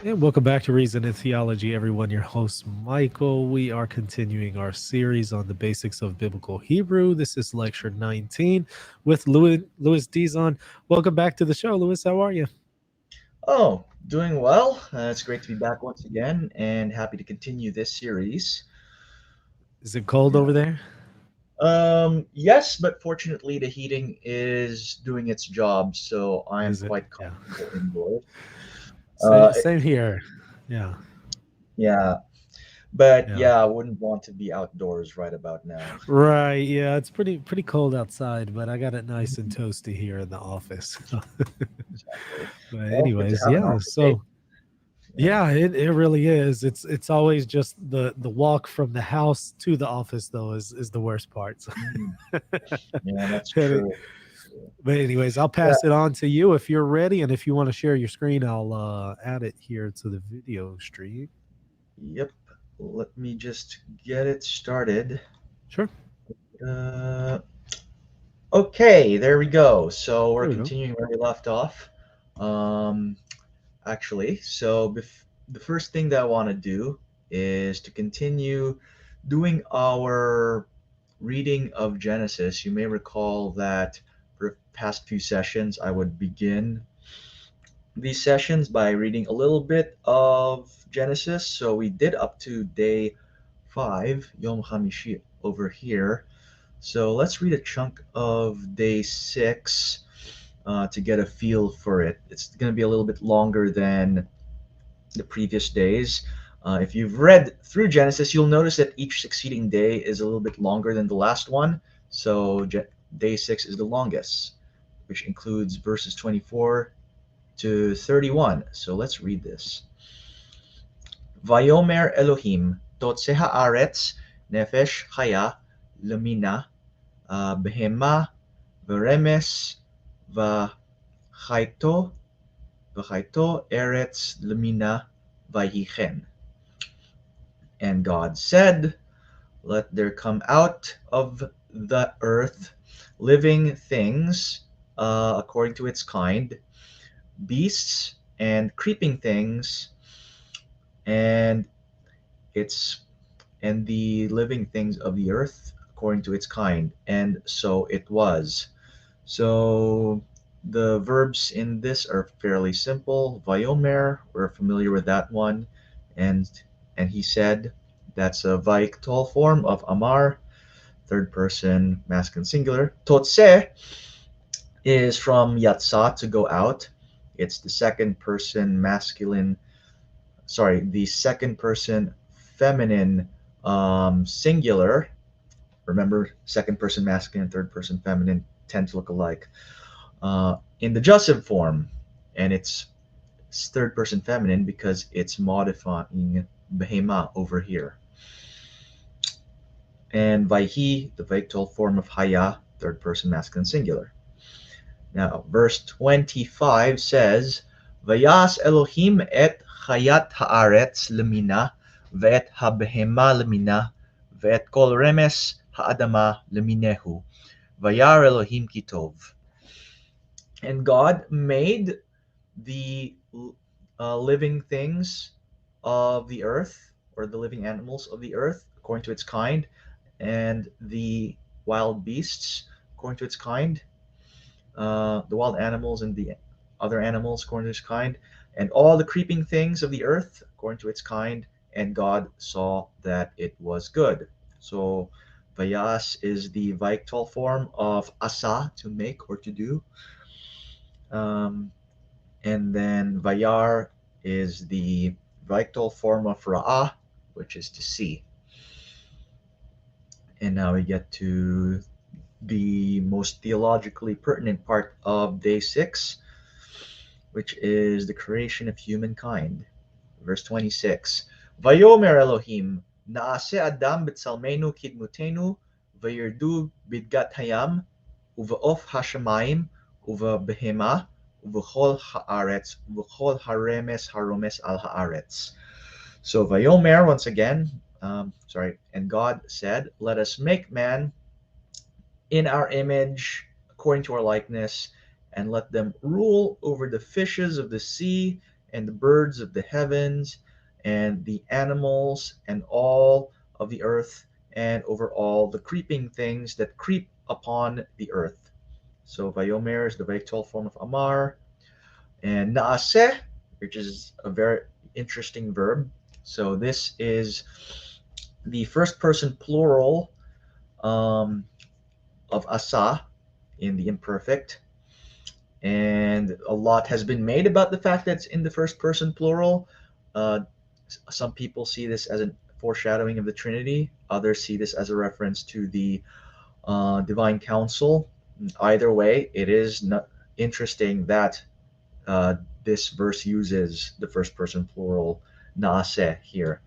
And welcome back to Reason and Theology, everyone. Your host, Michael. We are continuing our series on the basics of biblical Hebrew. This is lecture 19 with Louis Dizon. Welcome back to the show, Louis. How are you? Oh, doing well. It's great to be back once again and happy to continue this series. Is it cold Yeah. over there? Yes, but fortunately the heating is doing its job, so I'm Is it? quite Yeah. comfortable indoors. Same, It, same here. Yeah. yeah, but Yeah. yeah, I wouldn't want to be outdoors right about now. Right. Yeah. It's pretty cold outside, but I got it nice and Mhm. toasty here in the office. Exactly. But Well, good to anyways, have an yeah. office day. So Yeah. yeah, it really is. It's always just the walk from the house to the office though is the worst part. So, Mm, yeah, that's but true. anyways, I'll Yeah. pass it on to you if you're ready, and if you want to share your screen, I'll add it here to the video stream. Yep. Let me just get it started. Sure. Uh, Okay, there we go. So we're There we go. continuing where we left off. Um, the first thing that I want to do is to continue doing our reading of Genesis. You may recall that for the past few sessions, I would begin these sessions by reading a little bit of Genesis. So we did up to day 5, Yom Hamishi, over here. So let's read a chunk of day 6 to get a feel for it. It's going to be a little bit longer than the previous days. If you've read through Genesis, you'll notice that each succeeding day is a little bit longer than the last one. So day 6 is the longest, which includes verses 24 to 31. So let's read this. Vayomer Elohim, Totse haaretz, nefesh chaya, lemina, behema, veremes, v'chaito, v'chaito eretz lemina, vayichen. And God said, let there come out of the earth living things according to its kind, beasts and creeping things, and its and the living things of the earth according to its kind. And so it was. So the verbs in this are fairly simple. Vayomer, we're familiar with that one, and he said that's a Vaiktol form of Amar, third person masculine singular. Totse is from Yatsa, to go out. It's the second person masculine, sorry, the second person feminine singular. Remember, second person masculine, third person feminine tend to look alike. In the Jussive form, and it's third person feminine because it's modifying behema over here. And Vaihi, the Vaiktol form of Haya, third person masculine singular. Now, verse 25 says, Vayas Elohim et Hayat haaretz lemina, ve'et habehema lemina, ve'et kol remes haadama leminehu. Vayar Elohim kitov. And God made the living things of the earth, or the living animals of the earth, according to its kind, and the wild beasts, according to its kind, the wild animals and the other animals, according to its kind, and all the creeping things of the earth, according to its kind. And God saw that it was good. So, Vayas is the Vaiktol form of asa, to make or to do. Um, and then Vayar is the Victal form of Ra'ah, which is to see. And now we get to the most theologically pertinent part of day 6, which is the creation of humankind. Verse 26. Vayomer Elohim, Naase Adam B'Tsalmenu Kidmutenu, Vayirdu Bidgat Hayam, Uvaof Hashemayim, Uva Behema, Uvachol Haaretz, Uvachol Haremes Haromes al Haaretz. So Vayomer, once again, and God said, let us make man in our image, according to our likeness, and let them rule over the fishes of the sea and the birds of the heavens, and the animals, and all of the earth, and over all the creeping things that creep upon the earth. So Vayomer is the very tall form of Amar, and Naaseh, which is a very interesting verb. So this is the first person plural um, of Asa in the imperfect, and a lot has been made about the fact that it's in the first person plural. Uh, some people see this as a foreshadowing of the Trinity. Others see this as a reference to the divine council. Either way, it is not interesting that uh, this verse uses the first person plural naase here.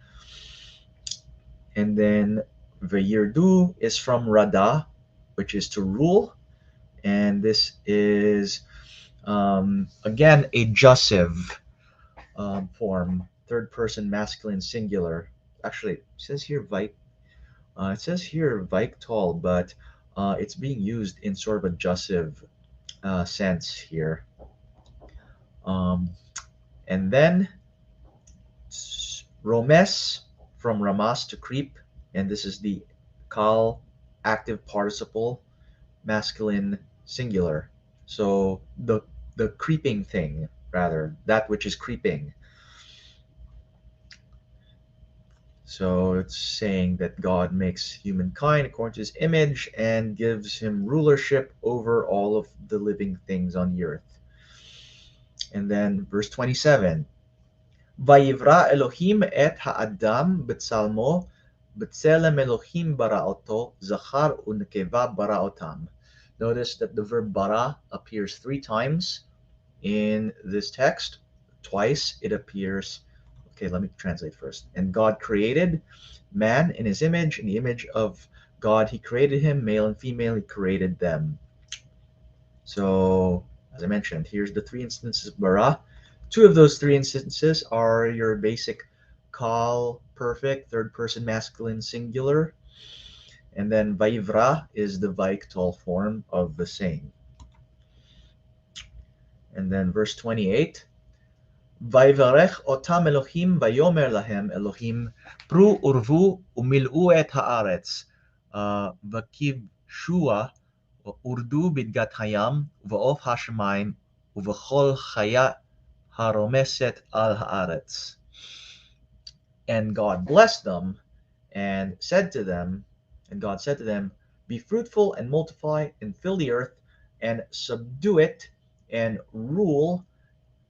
And then Vayirdu is from Rada, which is to rule. And this is, again, a jussive form, third person masculine singular. Actually, it says here Viktal, but it's being used in sort of a jussive sense here. Um, and then Romes from Ramas to creep, and this is the kal active participle masculine singular. So the creeping thing, rather, that which is creeping. So it's saying that God makes humankind according to his image and gives him rulership over all of the living things on the earth. And then verse 27, Vayivra Elohim et ha'adam b'tzalmo b'tzelem Elohim bara'oto zachar u'nekeva bara'otam. Notice that the verb bara appears three times in this text. Twice it appears. Okay, let me translate first. And God created man in his image. In the image of God, he created him. Male and female, he created them. So, as I mentioned, here's the three instances of bara. Two of those three instances are your basic call perfect, third person masculine singular. And then vaivra is the vaiktal form of the same. And then verse 28, ויברך אותם אלוהים ויאמר להם אלוהים פרו ורבו ומילאו את הארץ וכבשוה ורדו בדגת הים ובעוף השמיים ובכל חיה הרומסת על הארץ. And God blessed them and said to them, and God said to them, be fruitful and multiply and fill the earth and subdue it and rule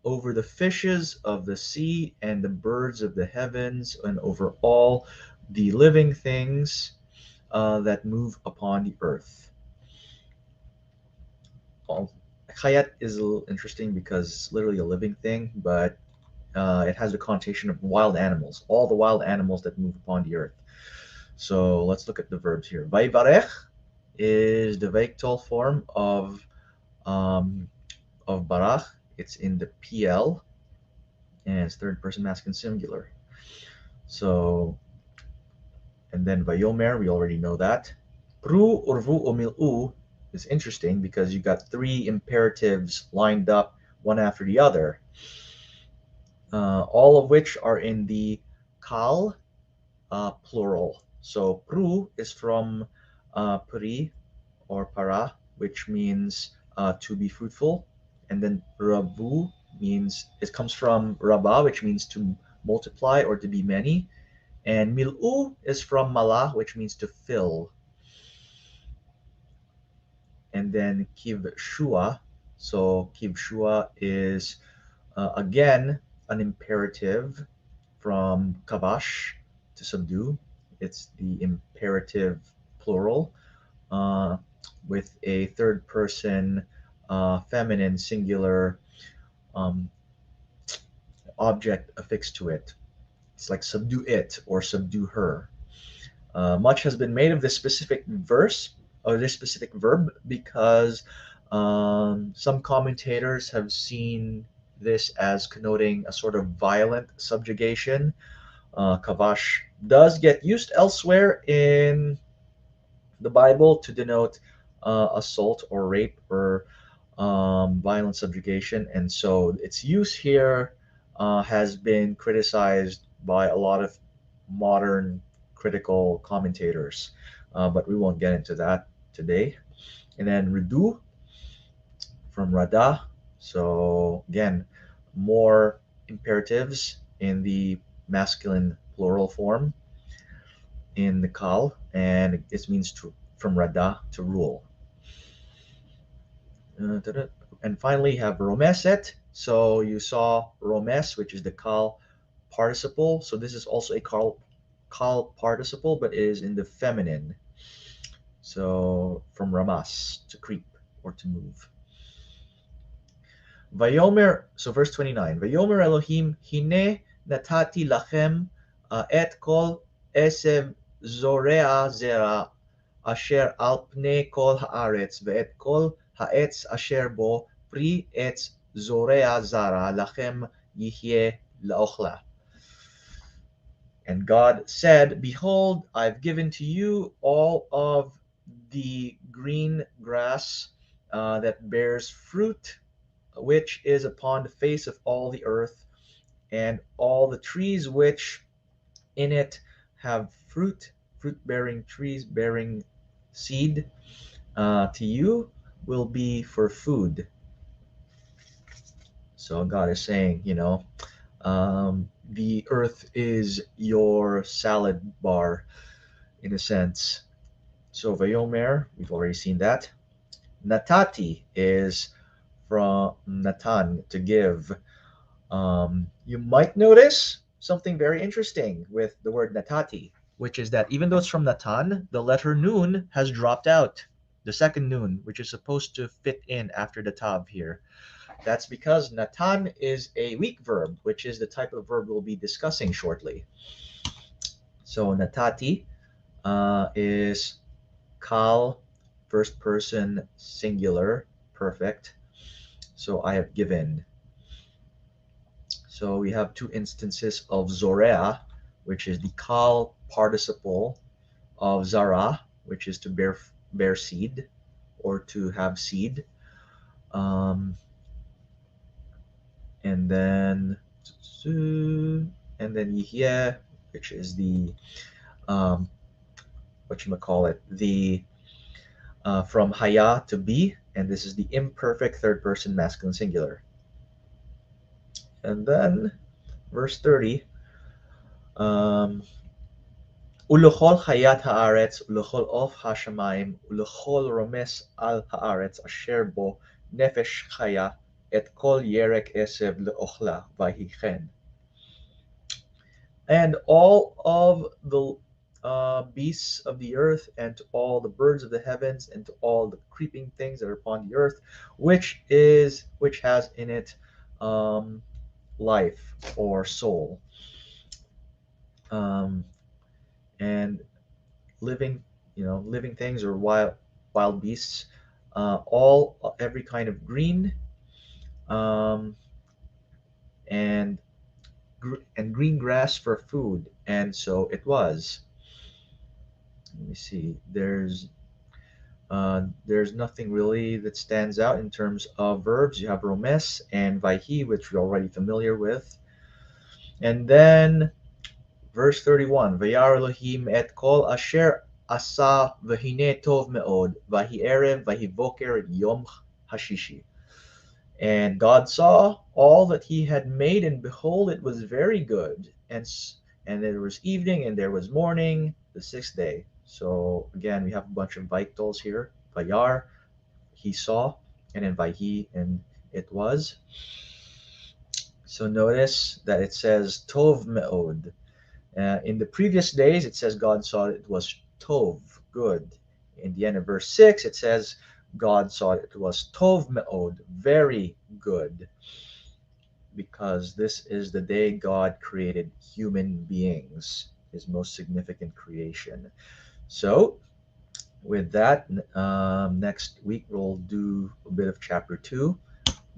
over the fishes of the sea and the birds of the heavens and over all the living things that move upon the earth. Hayat is a little interesting because it's literally a living thing, but it has the connotation of wild animals, all the wild animals that move upon the earth. So let's look at the verbs here. Vayvarech is the vectal form um, of barach. It's in the PL, and it's third person masculine singular. So, and then Vayomer, we already know that. Pru, Urvu, Umil'u is interesting because you got three imperatives lined up one after the other, all of which are in the kal plural. So, Pru is from Pri or Para, which means to be fruitful. And then Rabu means, it comes from Rabba, which means to multiply or to be many. And mil'u is from mala, which means to fill. And then kivshua. So kivshua is again an imperative from kavash, to subdue. It's the imperative plural uh, with a third person feminine singular um, object affixed to it. It's like subdue it or subdue her. Much has been made of this specific verse or this specific verb because some commentators have seen this as connoting a sort of violent subjugation. Kavash does get used elsewhere in the Bible to denote assault or rape or violent subjugation, and so its use here has been criticized by a lot of modern critical commentators, but we won't get into that today. And then Ridu from Rada. So again, more imperatives in the masculine plural form in the Kal, and it means to from Rada to rule. And finally, you have Romeset. So you saw Romes, which is the Kal participle. So this is also a Kal participle, but it is in the feminine. So from Ramas, to creep or to move. Vayomer, so verse 29. Vayomer Elohim, hine natati lachem et kol esev zorea zera asher al pnei kol haaretz ve'et kol ha'etz asher bo pri etz zorea zara lachem yihye laochla. And God said, Behold, I've given to you all of the green grass that bears fruit, which is upon the face of all the earth, and all the trees which in it have fruit bearing trees bearing seed, to you will be for food. So God is saying, the earth is your salad bar in a sense. So Vayomer, we've already seen that. Natati is from Natan, to give. You might notice something very interesting with the word Natati, which is that even though it's from Natan, the letter Nun has dropped out. The second Nun, which is supposed to fit in after the Tav here. That's because Natan is a weak verb, which is the type of verb we'll be discussing shortly. So Natati is Kal, first person singular, perfect. So I have given. So we have two instances of Zorea, which is the Kal participle of Zara, which is to bear seed or to have seed. Um, and then Yihye, which is the um, what you might call it, the from Haya to be, and this is the imperfect third person masculine singular. And then verse 30, um, Ulechol hayat haaretz, ulechol of hashamayim, ulechol romes al haaretz asher bo nefesh chaya, et kol yerek esev leochla vahichen. And all of the beasts of the earth, and to all the birds of the heavens, and to all the creeping things that are upon the earth, which has in it um, life or soul, um, and living, living things or wild beasts, all every kind of green, um, and and green grass for food. And so it was. Let me see. There's nothing really that stands out in terms of verbs. You have romes and vaihi, which we're already familiar with. And then verse 31, Vayar Elohim et kol asher asa v'hine tov me'od, vahi erev, vahi boker yom hashishi. And God saw all that he had made, and behold, it was very good. And there was evening, and there was morning, the sixth day. So again, we have a bunch of vitals here. Vayar, he saw, and then Vayhi, and it was. So notice that it says Tov Me'od. In the previous days, it says God saw it was Tov, good. In the end of verse 6, it says God saw it was Tov Me'od, very good, because this is the day God created human beings, his most significant creation. So, with that, next week we'll do a bit of chapter 2,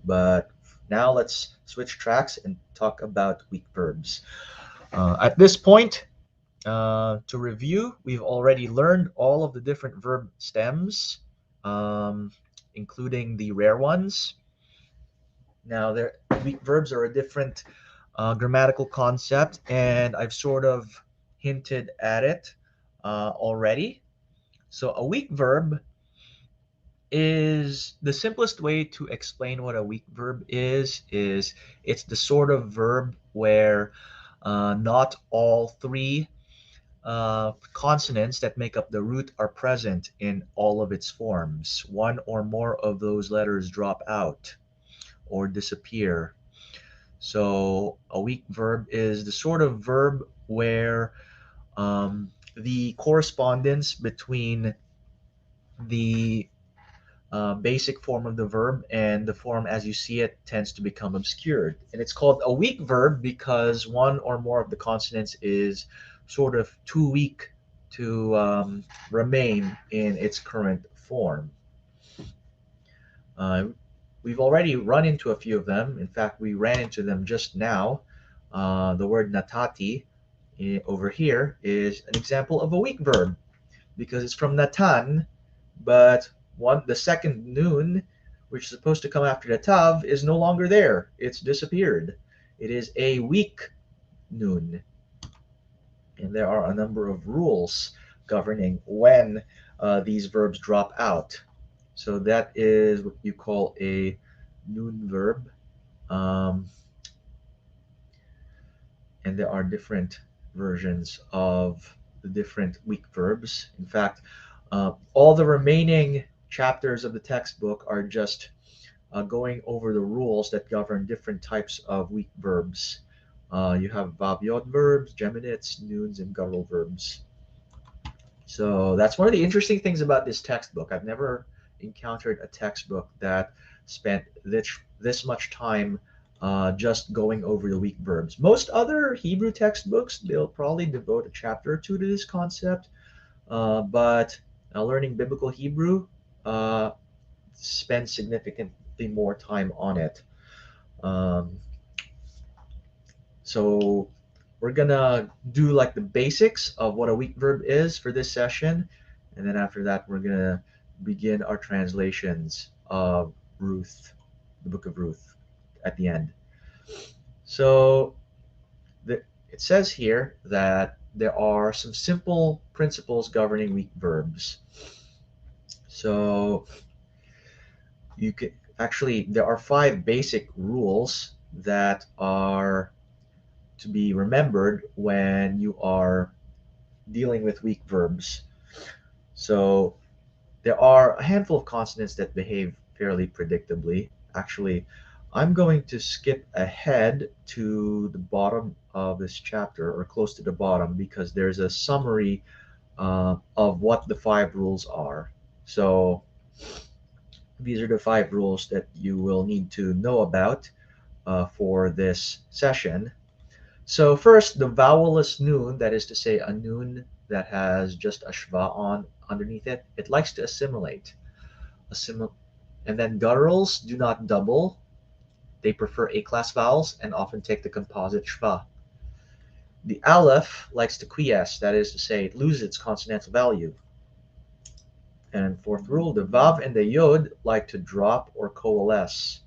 but now let's switch tracks and talk about weak verbs. At this point, to review, we've already learned all of the different verb stems, um, including the rare ones. Now, weak verbs are a different grammatical concept, and I've sort of hinted at it already. So, a weak verb is the simplest way to explain what a weak verb is it's the sort of verb where not all three consonants that make up the root are present in all of its forms. One or more of those letters drop out or disappear. So a weak verb is the sort of verb where the correspondence between the basic form of the verb and the form as you see it tends to become obscured. And it's called a weak verb because one or more of the consonants is sort of too weak to remain in its current form. Uh, we've already run into a few of them. In fact, we ran into them just now. The word natati over here is an example of a weak verb because it's from natan, but the second noon, which is supposed to come after the tav, is no longer there. It's disappeared. It is a weak noon, and there are a number of rules governing when these verbs drop out. So that is what you call a noon verb, um, and there are different versions of the different weak verbs. In fact, all the remaining chapters of the textbook are just going over the rules that govern different types of weak verbs. You have vaviot verbs, geminates, nouns, and guttural verbs. So that's one of the interesting things about this textbook. I've never encountered a textbook that spent this much time just going over the weak verbs. Most other Hebrew textbooks, they'll probably devote a chapter or two to this concept, but learning biblical Hebrew spends significantly more time on it. Um, so we're gonna do like the basics of what a weak verb is for this session, and then after that we're gonna begin our translations of Ruth, the book of Ruth, at the end. So the, it says here that there are some simple principles governing weak verbs. So you can actually there are five basic rules that are to be remembered when you are dealing with weak verbs. So there are a handful of consonants that behave fairly predictably. Actually, I'm going to skip ahead to the bottom of this chapter or close to the bottom because there's a summary of what the five rules are. So these are the five rules that you will need to know about for this session. So first, the vowelless noon, that is to say a noon that has just a shva on underneath it, it likes to assimilate. And then gutturals do not double. They prefer A-class vowels and often take the composite shva. The aleph likes to quiesce, that is to say it loses its consonantal value. And fourth rule, the vav and the yod like to drop or coalesce.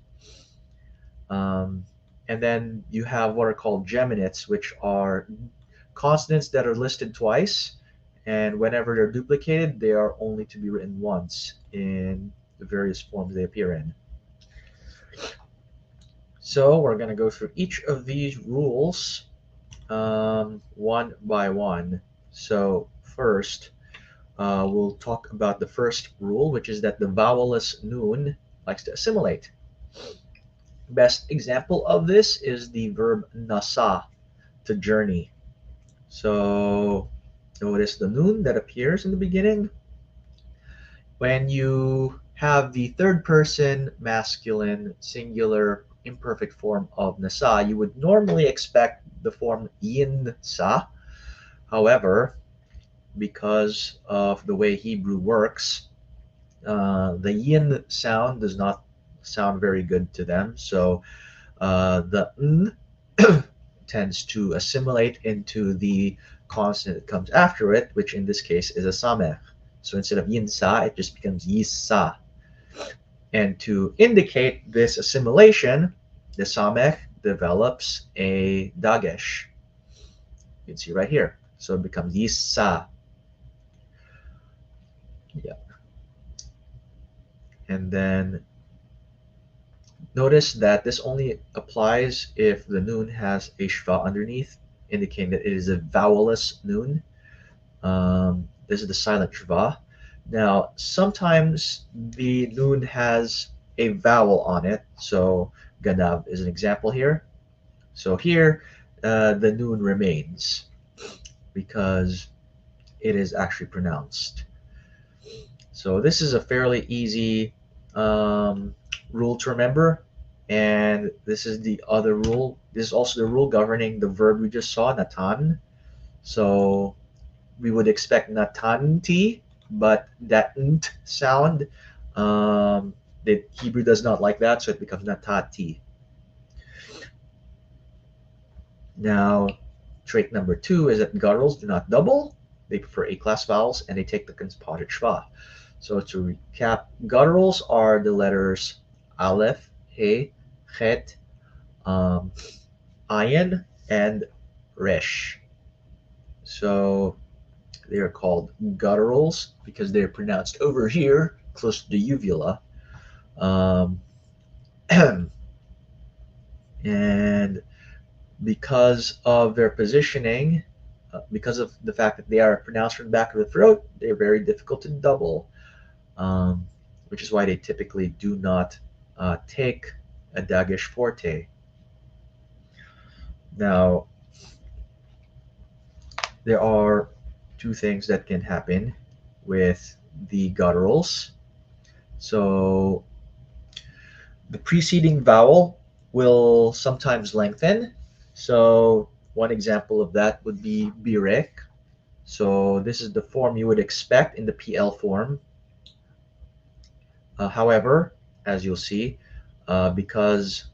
Um, and then you have what are called geminates, which are consonants that are listed twice, and whenever they're duplicated, they are only to be written once in the various forms they appear in. So we're going to go through each of these rules one by one. So first, we'll talk about the first rule, which is that the vowelless noon likes to assimilate. Best example of this is the verb nasa, to journey. So notice the noon that appears in the beginning. When you have the third person masculine singular imperfect form of nasa, you would normally expect the form yin sa. However, because of the way Hebrew works, the yin sound does not sound very good to them. So the n tends to assimilate into the consonant that comes after it, which in this case is a samech. So instead of yin sa, it just becomes yisa. And to indicate this assimilation, the samech develops a dagesh. You can see right here. So it becomes yisa. Yeah. And then notice that this only applies if the noon has a shva underneath, indicating that it is a vowelless noon. This is the silent shva. Now, sometimes the noon has a vowel on it. So ganav is an example here. So here, the noon remains because it is actually pronounced. So this is a fairly easy um, rule to remember. And this is the other rule. This is also the rule governing the verb we just saw, natan. So we would expect natanti, but that nt sound, the Hebrew does not like that, so it becomes natati. Now, trait number two is that gutturals do not double. They prefer A-class vowels, and they take the composite schwa. So to recap, gutturals are the letters aleph, he, chet, um, ayin, and resh. So they are called gutturals because they're pronounced over here, close to the uvula. Um, and because of their positioning, because of the fact that they are pronounced from the back of the throat, they're very difficult to double, um, which is why they typically do not take a dagesh forte. Now, there are two things that can happen with the gutturals. So, the preceding vowel will sometimes lengthen. So, one example of that would be birek. So this is the form you would expect in the PL form. However, as you'll see, because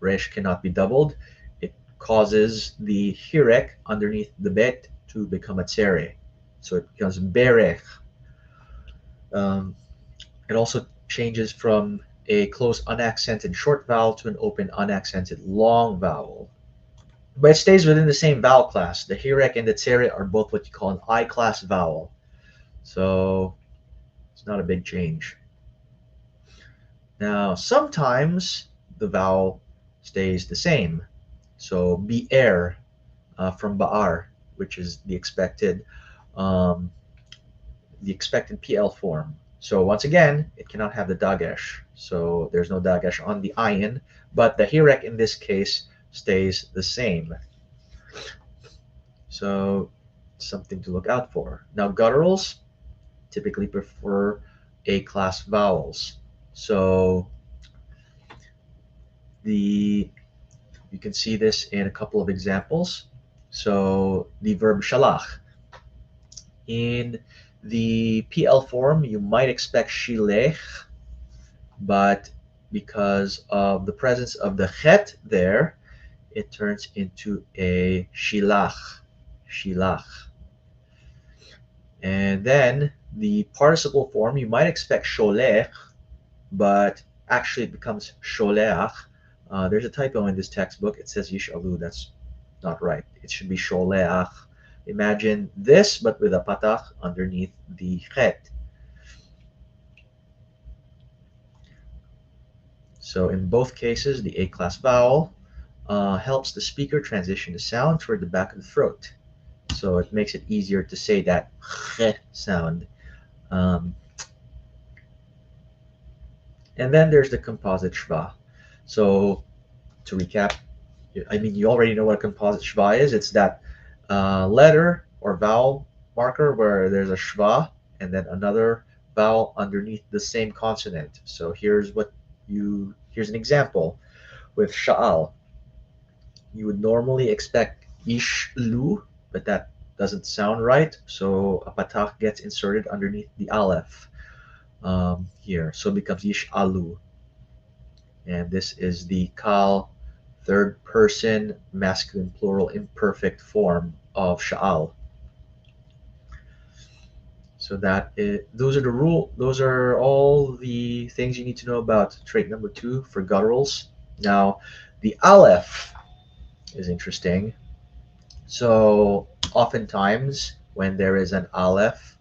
resh cannot be doubled, it causes the hirek underneath the bet to become a tsere. So it becomes berech. Um, it also changes from a closed unaccented short vowel to an open unaccented long vowel. But it stays within the same vowel class. The hirek and the tsere are both what you call an I class vowel. So it's not a big change. Now, sometimes the vowel stays the same. So bi'er from ba'ar, which is um, the expected PL form. So once again, it cannot have the dagesh. So there's no dagesh on the ayin, but the hirek in this case stays the same. So something to look out for. Now gutturals typically prefer A class vowels. So the you can see this in a couple of examples. So the verb shalach. In the PL form, you might expect shilech, but because of the presence of the chet there, it turns into a shilach. Shilach. And then the participle form, you might expect sholech, but actually it becomes sholeach. There's a typo in this textbook. It says yishalu. That's not right. It should be sholeach. Imagine this, but with a patach underneath the chet. So in both cases, the A-class vowel helps the speaker transition the sound toward the back of the throat. So it makes it easier to say that sound. Um, and then there's the composite shva. So to recap, I mean, you already know what a composite shva is. It's that letter or vowel marker where there's a shva and then another vowel underneath the same consonant. So here's an example with sha'al. You would normally expect ishlu, but that doesn't sound right. So a patach gets inserted underneath the aleph here. So it becomes yish'alu. And this is the kal third person masculine plural imperfect form of sha'al. So those are all the things you need to know about trait number two for gutturals. Now, The aleph is interesting. So oftentimes when there is an aleph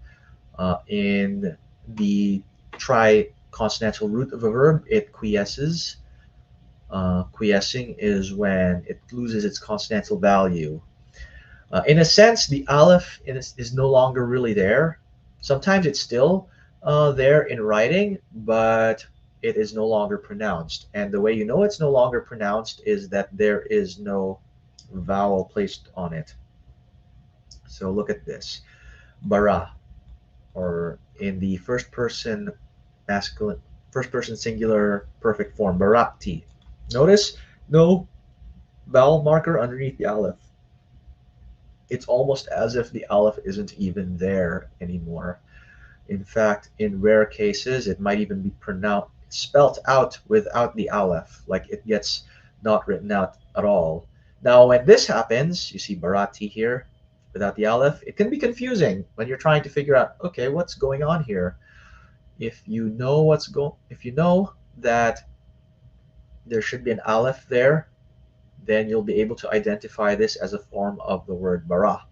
in the tri-consonantal root of a verb, it quiesces. Quiescing is when it loses its consonantal value. In a sense, the aleph is no longer really there. Sometimes it's still there in writing, but it is no longer pronounced. And the way you know it's no longer pronounced is that there is no vowel placed on it. So look at this. Bara, or in the masculine, first person singular perfect form, barakti. Notice no vowel marker underneath the aleph. It's almost as if the aleph isn't even there anymore. In fact, in rare cases, it might even be pronounced spelt out without the aleph, like it gets not written out at all. Now, when this happens, you see barati here without the aleph, it can be confusing when you're trying to figure out, okay, what's going on here? If you know that there should be an aleph there, then you'll be able to identify this as a form of the word bara.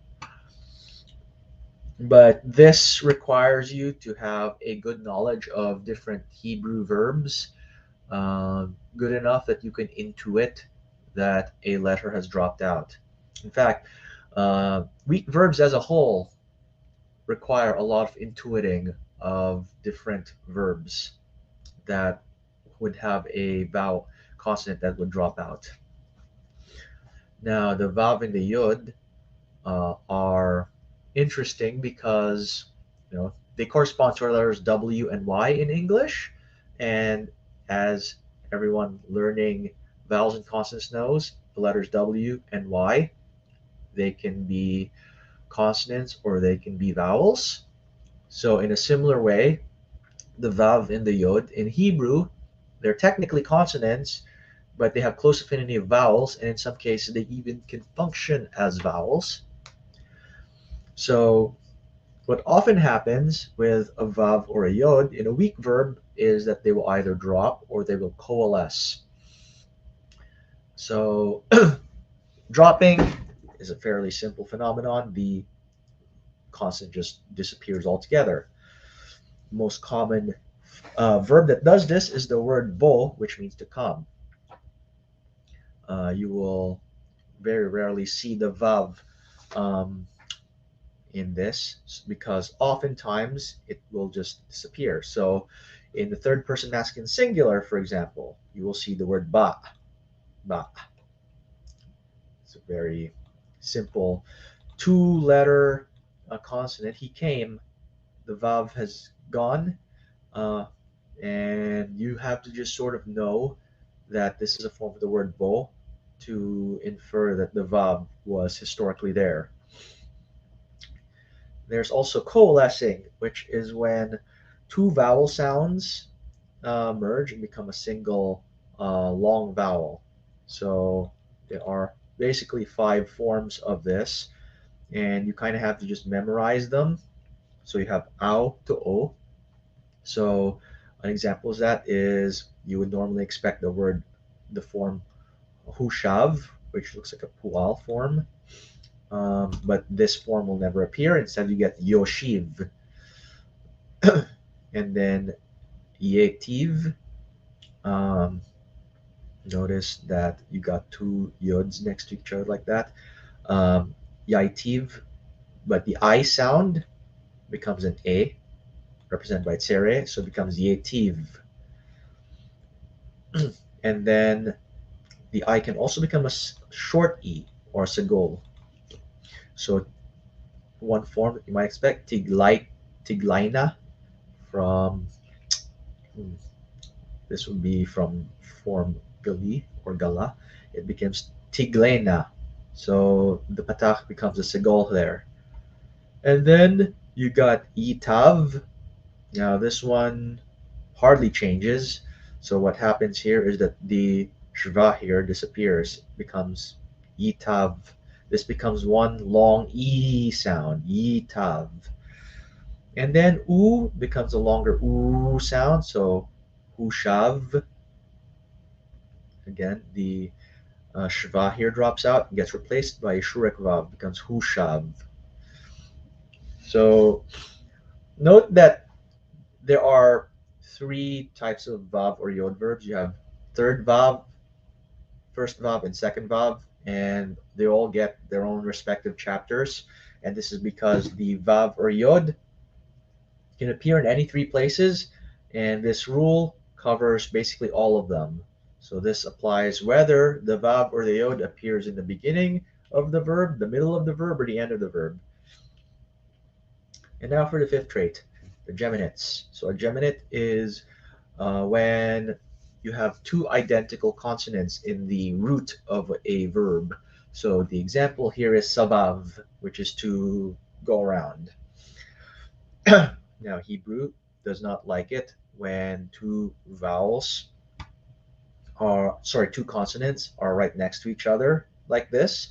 But this requires you to have a good knowledge of different Hebrew verbs, good enough that you can intuit that a letter has dropped out. In fact, weak verbs as a whole require a lot of intuiting of different verbs that would have a vowel consonant that would drop out. Now, the vav and the yod are interesting because they correspond to our letters W and Y in English, and as everyone learning vowels and consonants knows, the letters W and Y, they can be consonants or they can be vowels. So in a similar way, the vav and the yod in Hebrew, they're technically consonants, but they have close affinity of vowels, and in some cases they even can function as vowels. So what often happens with a vav or a yod in a weak verb is that they will either drop or they will coalesce. So dropping is a fairly simple phenomenon. The consonant just disappears altogether. Most common verb that does this is the word bo, which means to come. You will very rarely see the vav um, in this because oftentimes it will just disappear. So in the third person masculine singular, for example, you will see the word ba, ba. It's a very simple two-letter consonant. He came, the vav has gone, uh, and you have to just sort of know that this is a form of the word bo to infer that the vav was historically there. There's also coalescing, which is when two vowel sounds merge and become a single long vowel. So there are basically five forms of this, and you kind of have to just memorize them. So you have ow to o. So an example of that is you would normally expect the form hushav, which looks like a pual form, but this form will never appear. Instead, you get yoshiv, and then yetiv. Um, Notice that you got two yods next to each other like that. Um, Yaitiv, but the I sound becomes an A, represented by tsere, so it becomes Yetiv. And then the I can also become a short E or sagol. So one form that you might expect, Tiglaina, from hmm, this would be from form gali or gala. It becomes Tiglena. So the patak becomes a segol there. And then you got Itav. Now this one hardly changes. So what happens here is that the shva here disappears, becomes Itav. This becomes one long E sound, Yitav. And then U becomes a longer U sound, so Hushav. Again, the Shva here drops out, gets replaced by Shurek Vav, becomes Hushav. So note that there are three types of Vav or Yod verbs. You have third Vav, first Vav, and second Vav, and they all get their own respective chapters. And this is because the Vav or Yod can appear in any three places, and this rule covers basically all of them. So this applies whether the Vav or the Yod appears in the beginning of the verb, the middle of the verb, or the end of the verb. And now for the fifth trait, the geminates. So a geminate is when you have two identical consonants in the root of a verb. So the example here is sabav, which is to go around. Now Hebrew does not like it when two consonants are right next to each other like this.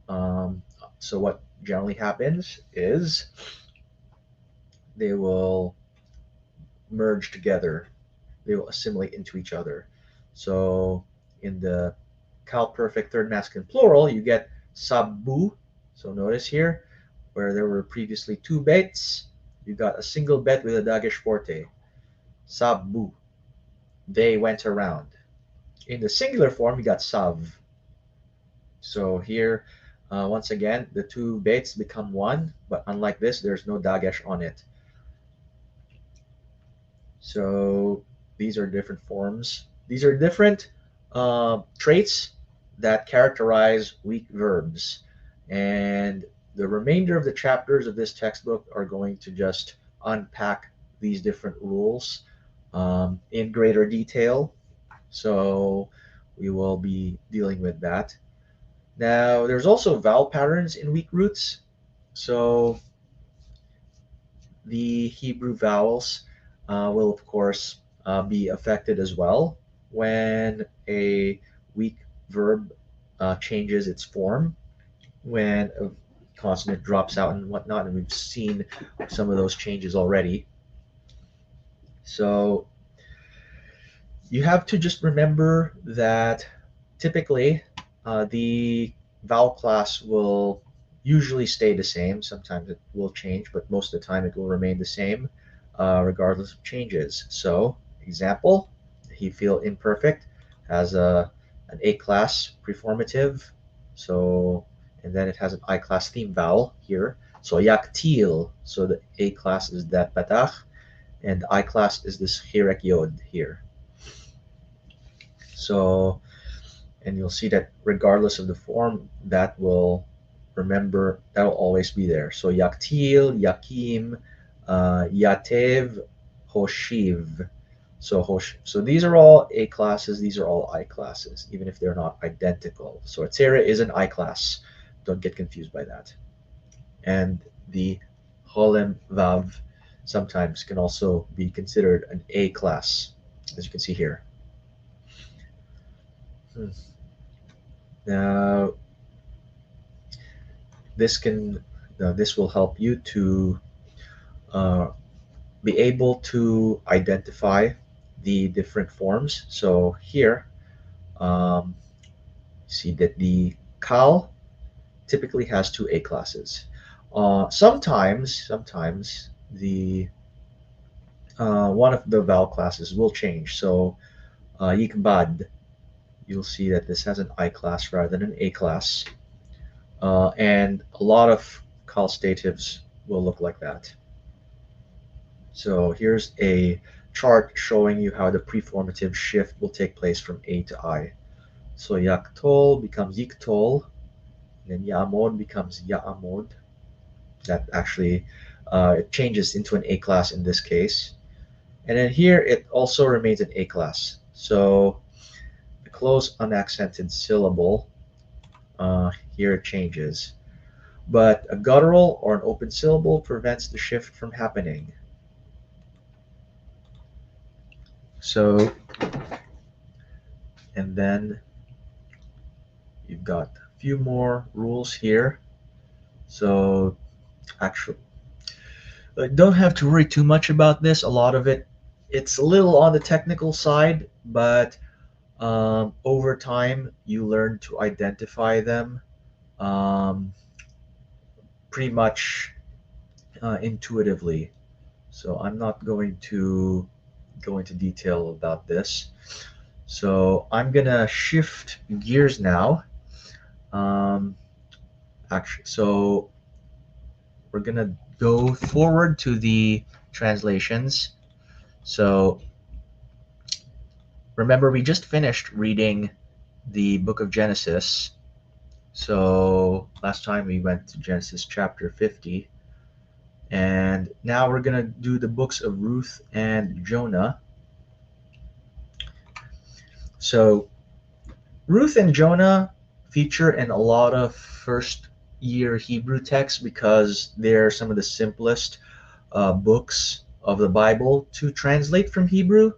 Um, so what generally happens is they will merge together. They will assimilate into each other. So in the Cal perfect third masculine plural, you get sabu. So notice here, where there were previously two bets, you got a single bet with a dagesh forte. Sabu. They went around. In the singular form, you got sav. So here, once again, the two bets become one, but unlike this, there's no dagesh on it. So these are different forms. These are different traits that characterize weak verbs. And the remainder of the chapters of this textbook are going to just unpack these different rules in greater detail. So we will be dealing with that. Now, there's also vowel patterns in weak roots. So the Hebrew vowels will, of course, be affected as well when a weak verb changes its form, when a consonant drops out and whatnot, and we've seen some of those changes already. So you have to just remember that typically the vowel class will usually stay the same. Sometimes it will change, but most of the time it will remain the same regardless of changes. So, example, he feel imperfect has an A class preformative. So, and then it has an I class theme vowel here. So yaktil. So the A class is that patach, and the I class is this chirek yod here. So, and you'll see that regardless of the form, that will always be there. So yaktil, yakim, yatev, hoshiv. So these are all A classes. These are all I classes, even if they're not identical. So atzera is an I class. Don't get confused by that. And the holem vav sometimes can also be considered an A class, as you can see here. Hmm. Now, this can this will help you to uh, be able to identify the different forms. So here, um, see that the Kal typically has two A classes. Sometimes the one of the vowel classes will change. So Yikbad, you'll see that this has an I class rather than an A class. And a lot of Kal statives will look like that. So here's a chart showing you how the preformative shift will take place from A to I. So yaktol becomes yiktol, then ya'amod becomes ya'amod. That actually it changes into an A class in this case. And then here it also remains an A class. So the close unaccented syllable, here it changes. But a guttural or an open syllable prevents the shift from happening. So, and then you've got a few more rules here. So, actually, don't have to worry too much about this. A lot of it, it's a little on the technical side, but Over time, you learn to identify them um, pretty much intuitively. So I'm not going to go into detail about this. So I'm gonna shift gears now. Um, so we're gonna go forward to the translations. So remember, we just finished reading the book of Genesis. So last time we went to Genesis chapter 50, and now we're gonna do the books of Ruth and Jonah. So Ruth and Jonah feature in a lot of first year Hebrew texts because they're some of the simplest books of the Bible to translate from Hebrew.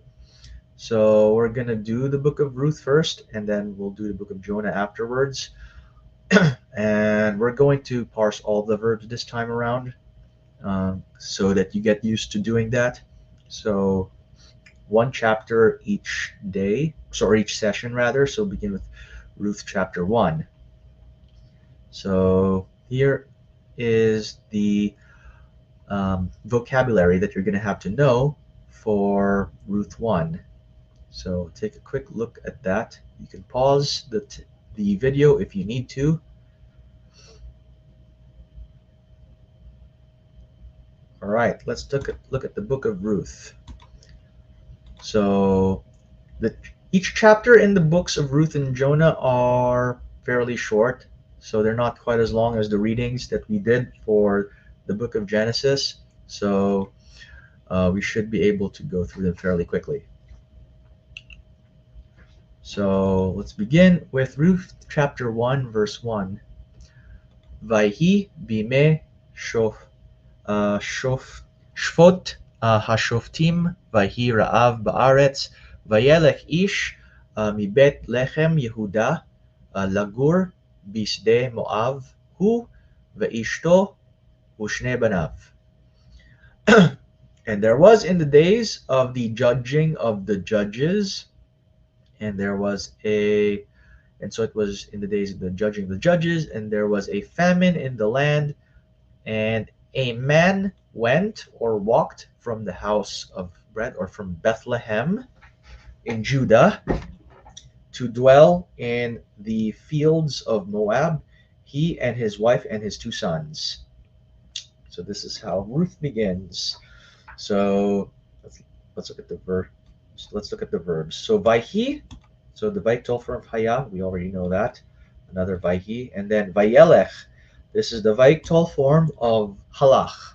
So we're going to do the book of Ruth first, and then we'll do the book of Jonah afterwards. And we're going to parse all the verbs this time around so that you get used to doing that. So one chapter each day, so or each session rather. So begin with Ruth chapter 1. So here is the vocabulary that you're going to have to know for Ruth 1. So take a quick look at that. You can pause the video if you need to. All right, let's look at the book of Ruth. So the, each chapter in the books of Ruth and Jonah are fairly short, so they're not quite as long as the readings that we did for the book of Genesis. So we should be able to go through them fairly quickly. So let's begin with Ruth chapter 1, verse 1. Vayhi bime shof, shof, shvot hashoftim, vayhi ra'av ba'aretz, vayelech ish mibet lechem Yehuda lagur bisde Moav, hu ve'ishto ushne banav. And there was in the days of the judging of the judges, and there was a and so it was in the days of the judging of the judges, and there was a famine in the land, and a man went or walked from the house of bread or from Bethlehem in Judah to dwell in the fields of Moab, he and his wife and his two sons. So this is how Ruth begins. So let's, let's look at the verb. Let's look at the verbs. So vayhi, so the vital form of haya, we already know that. Another vayhi, and then vayelech. This is the vital form of halach.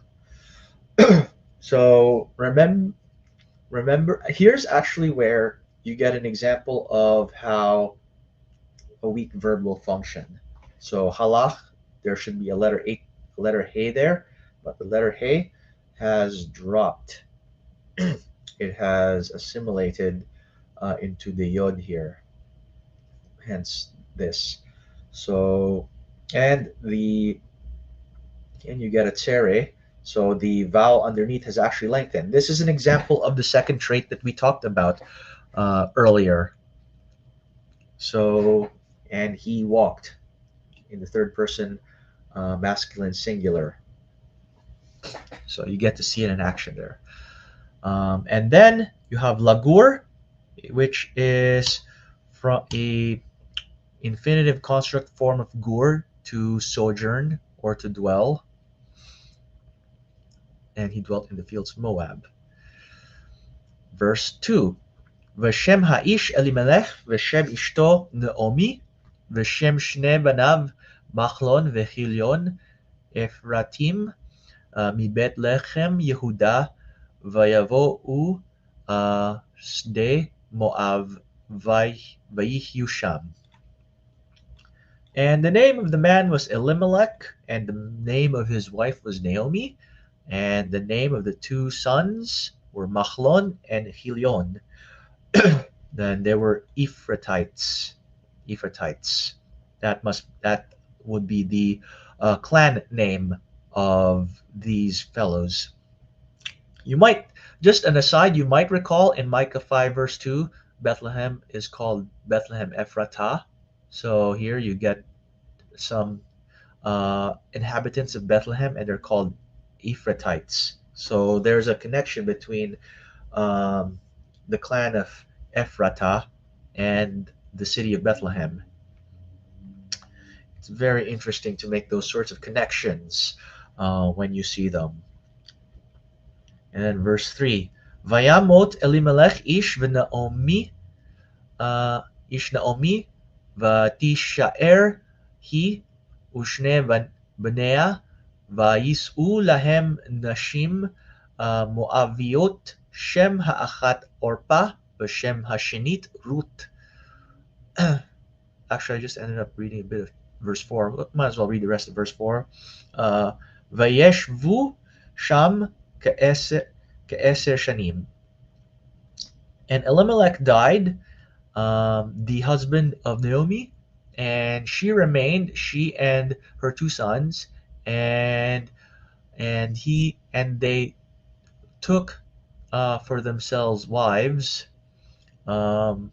So remember, here's actually where you get an example of how a weak verb will function. So halach, there should be a letter hey there, but the letter hey has dropped. It has assimilated into the yod here, hence this. So, and the and you get a tere. So the vowel underneath has actually lengthened. This is an example of the second trait that we talked about earlier. So, and he walked in the third person masculine singular. So you get to see it in action there. And then you have lagur, which is from a infinitive construct form of gur, to sojourn or to dwell. And he dwelt in the fields of Moab. Verse 2. V'shem ha'ish Elimelech, v'shem ishto Naomi, v'shem shne banav Machlon v'Chilion, Efratim, מבית לחם יהודה, ויבואו שדה מואב, ויחיו שם. And the name of the man was Elimelech, and the name of his wife was Naomi, and the name of the two sons were Machlon and Chilion. Then there were Ephratites. Ephratites. That would be the clan name of these fellows. You might, just an aside, you might recall in Micah 5 verse 2 Bethlehem is called Bethlehem Ephratah. So here you get some inhabitants of Bethlehem, and they're called Ephratites. So there's a connection between um, the clan of Ephratah and the city of Bethlehem. It's very interesting to make those sorts of connections when you see them. And then verse 3, Vayamot Elimelech ish v'Naomi uh, ish Naomi v'tishaer hi ushne b'nea vayis'u lahem nashim Moaviot shem ha'achat Orpa v'shem ha'shenit Ruth. Actually, I just ended up reading a bit of verse 4. Might as well read the rest of verse 4. Uh, Vayeshvu sham ke'eser shanim. And Elimelech died, the husband of Naomi, and she remained, she and her two sons, and they took for themselves wives, um,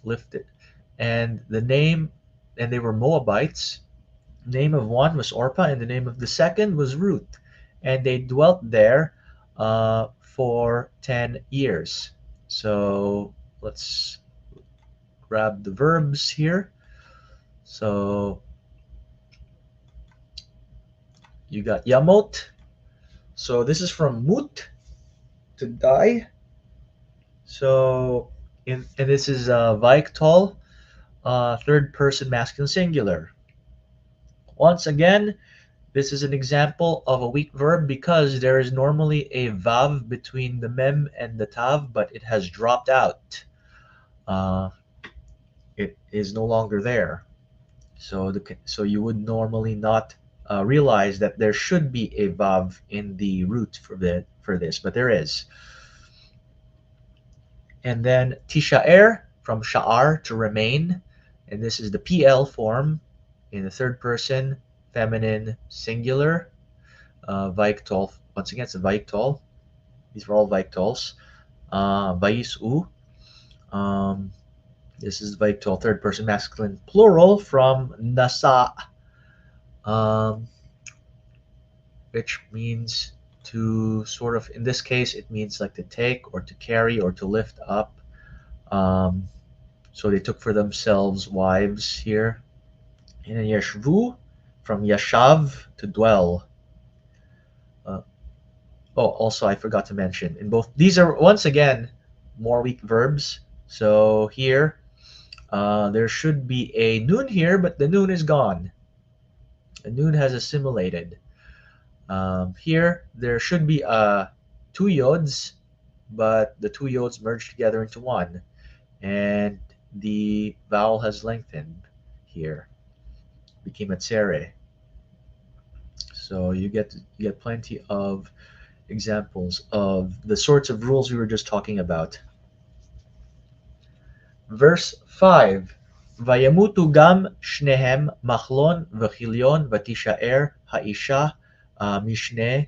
lifted, and the name, and they were Moabites. The name of one was Orpah, and the name of the second was Ruth, and they dwelt there for 10 years. So let's grab the verbs here. So you got Yamot. So this is from Mut, to die. So and this is Vaiktol, third person masculine singular. Once again, this is an example of a weak verb because there is normally a vav between the mem and the tav, but it has dropped out. Uh, it is no longer there. So you would normally not realize that there should be a vav in the root for this, but there is. And then tishaer, from sha'ar, to remain, and this is the PL form in the third person feminine singular. Vaiktol, once again, it's a Vaiktol. These are all Vaiktols. Vaisu, um, this is Vaiktol, third person masculine plural from nasa, um, which means to sort of, in this case, it means like to take or to carry or to lift up. Um, so they took for themselves wives here. And then yeshvu, from yashav, to dwell. Uh, oh, also I forgot to mention, in both these are once again more weak verbs. So here, there should be a noon here, but the noon is gone. The noon has assimilated. Here, there should be two yods, but the two yods merged together into one, and the vowel has lengthened here, became a tsere. So you get plenty of examples of the sorts of rules we were just talking about. Verse 5, Vayamutu gam shnehem machlon v'chilion v'tishaer ha'isha mishne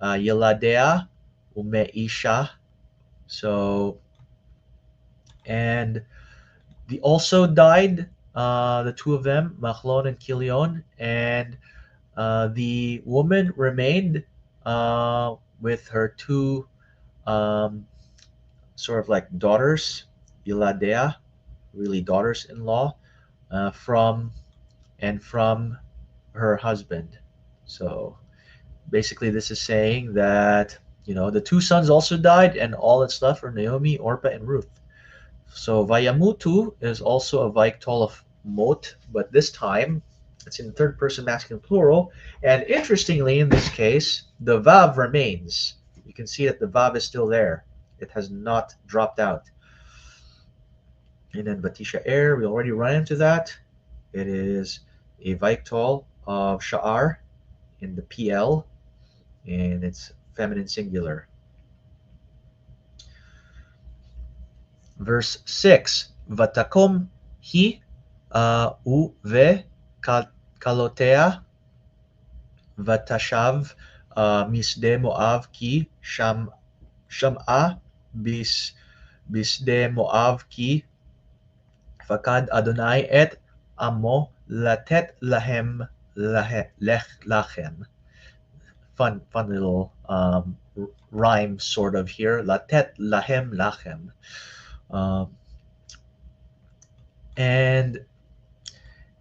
yeladea umeisha. So, and the also died, the two of them, Machlon and Kilion, and the woman remained with her two um, sort of like daughters, Yiladea, really daughters-in-law, from her husband. So basically, this is saying that the two sons also died, and all that's left are Naomi, Orpah, and Ruth. So Vayamutu is also a Vaiktol of Mot, but this time it's in third person masculine plural. And interestingly, in this case, the Vav remains. You can see that the Vav is still there. It has not dropped out. And then Batisha Air, we already ran into that. It is a Vaiktol of Sha'ar in the PL, and it's feminine singular. Verse 6, Vatakom hi uve kalotea vatashav misde Moav ki sham'a bis bisde Moav ki fakad Adonai et amo latet lahem lachem. Fun little rhyme sort of here. Latet lahem lachem. Um, and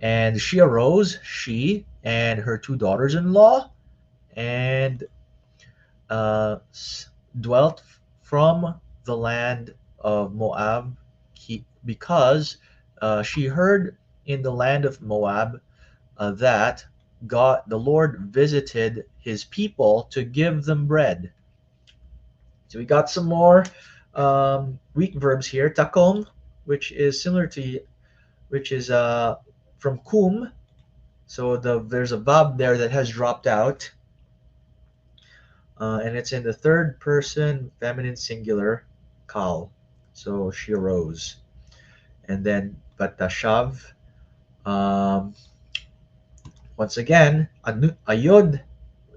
and she arose, she and her two daughters-in-law, and uh, dwelt from the land of Moab, because she heard in the land of Moab that God, the Lord, visited His people to give them bread. So we got some more weak verbs here. Takom, which is similar to, which is from kum. So there's a vab there that has dropped out, and it's in the third person feminine singular, kal. So she arose. And then batashav. Um, Once again, a yod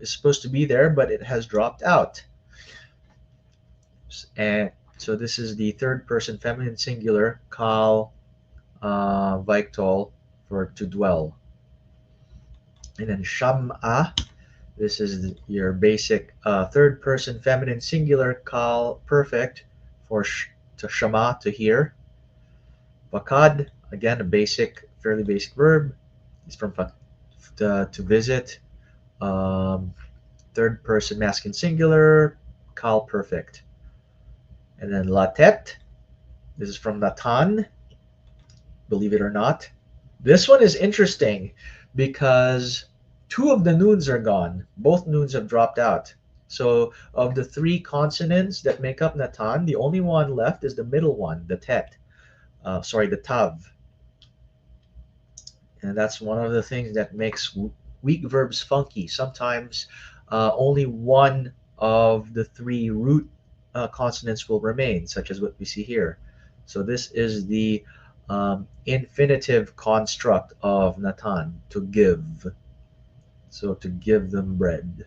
is supposed to be there, but it has dropped out. And so this is the third person feminine singular, kal, Vaiktol, for to dwell. And then sham'a, this is your basic third person feminine singular, kal, perfect, for to shama, to hear. Bakad, again, a basic, fairly basic verb. It's from to visit. Um, Third person masculine singular, kal, perfect. And then latet, this is from natan, believe it or not. This one is interesting because two of the noons are gone. Both noons have dropped out. So of the three consonants that make up natan, the only one left is the middle one, the tet. The tav. And that's one of the things that makes weak verbs funky. Sometimes only one of the three root consonants will remain, such as what we see here. So this is the infinitive construct of natan, to give. So to give them bread.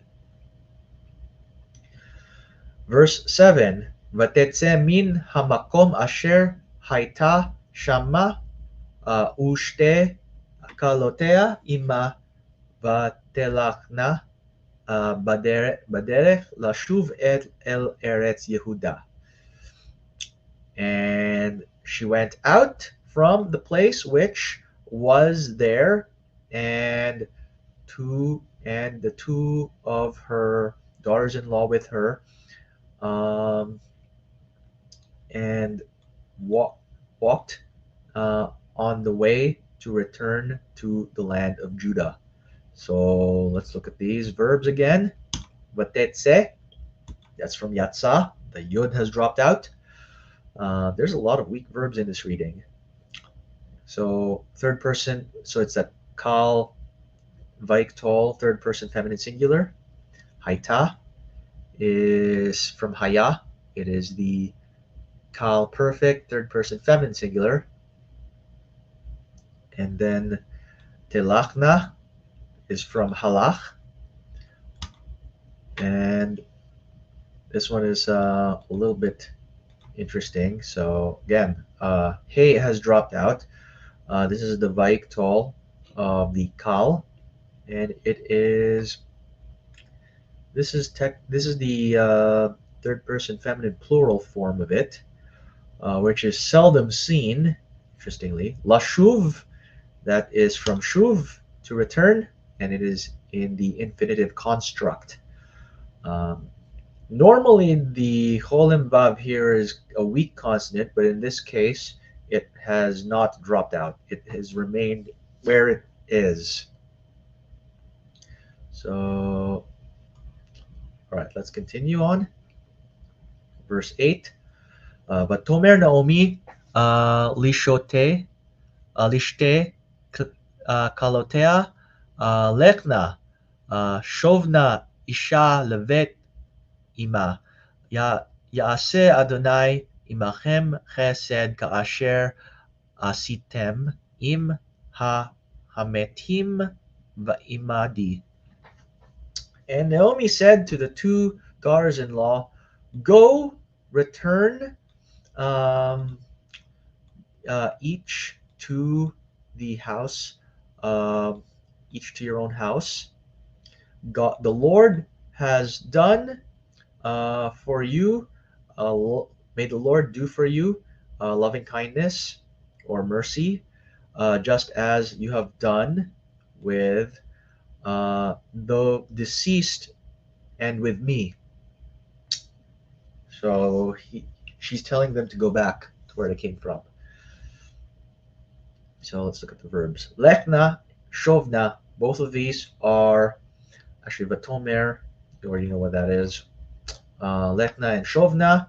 Verse 7, Vatetse min hamakom asher haita shama ushte kalotea ima vatelachna baderech lashuv et el eretz Yehuda. And she went out from the place which was there, and the two of her daughters-in-law with her, um, and walked on the way to return to the land of Judah. So let's look at these verbs again. Vatetse, that's from Yatsa. The yod has dropped out. There's a lot of weak verbs in this reading. So third person, so it's that kal, vaiktol, third person feminine singular. Haita is from haya. It is the kal perfect, third person feminine singular. And then telachna is from halach. And this one is a little bit interesting. So again, hey has dropped out. This is the vaiktol of the kal, and it is this is the third person feminine plural form of it, which is seldom seen. Interestingly, lashuv, that is from shuv, to return, and it is in the infinitive construct. Um, Normally, the cholim vav here is a weak consonant, but in this case, it has not dropped out. It has remained where it is. So, all right, let's continue on. Verse 8. But Tomer Naomi lishote lishte kalotea lechna shovna isha levet ima ya yaase Adonai imachem chesed kaasher asitem im hametim va'imadi. And Naomi said to the two daughters-in-law, "Go, return um, each to the house, um, each to your own house. God, the Lord has done for you. May the Lord do for you loving kindness or mercy, just as you have done with the deceased and with me. She's telling them to go back to where they came from. So let's look at the verbs. Lechna, shovna, both of these are actually vatomer. You already know what that is. Lechna and shovna,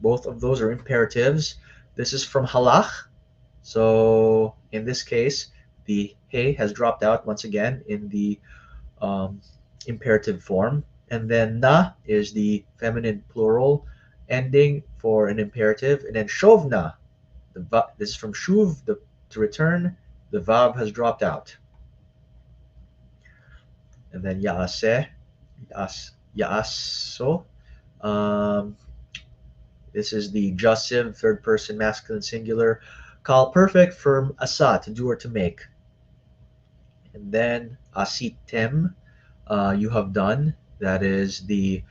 both of those are imperatives. This is from halach. So in this case, the hey has dropped out once again in the um, imperative form. And then na is the feminine plural ending for an imperative. And then shovna, this is from shuv, to return. The vav has dropped out. And then yaaseh, yaaso. Um, this is the jussive, third person masculine singular. Call perfect from asa, to do or to make. And then asitem, you have done. That is the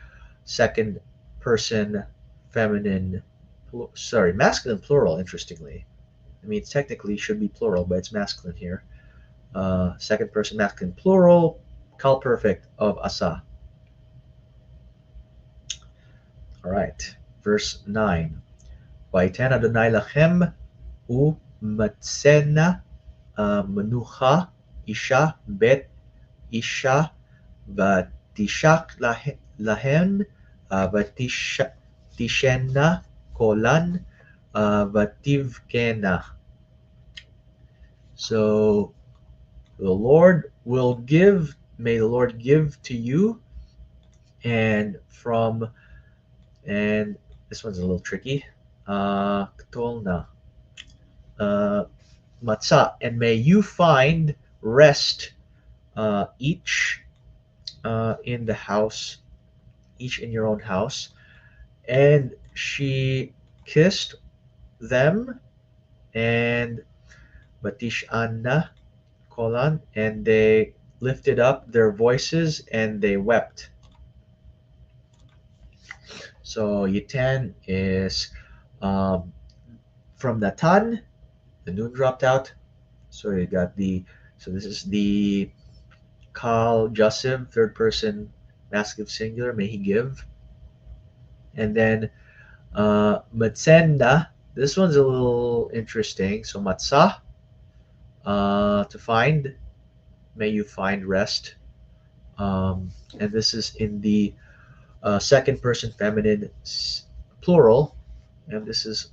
second person feminine, sorry, masculine plural, interestingly. I mean, it technically should be plural, but it's masculine here. Second person masculine plural, call perfect of asa. All right, verse 9. Vaitan Adonai lachem u matsena menucha isha bet isha ותשק להן ותשנה קולן ותבכנה. So the Lord will give, may the Lord give to you, and from, and this one's a little tricky, ktolna, uh, matzah, and may you find rest, each in the house, each in your own house. And she kissed them, and Batish Anna Kolan, and they lifted up their voices and they wept. So Yitan is um, from Natan, the noon dropped out. So you got the, so this is the Kal Jussiv, third person masculine singular, may he give. And then Matsenda, this one's a little interesting. So Matsah, to find, may you find rest. Um, and this is in the second person feminine plural. And this is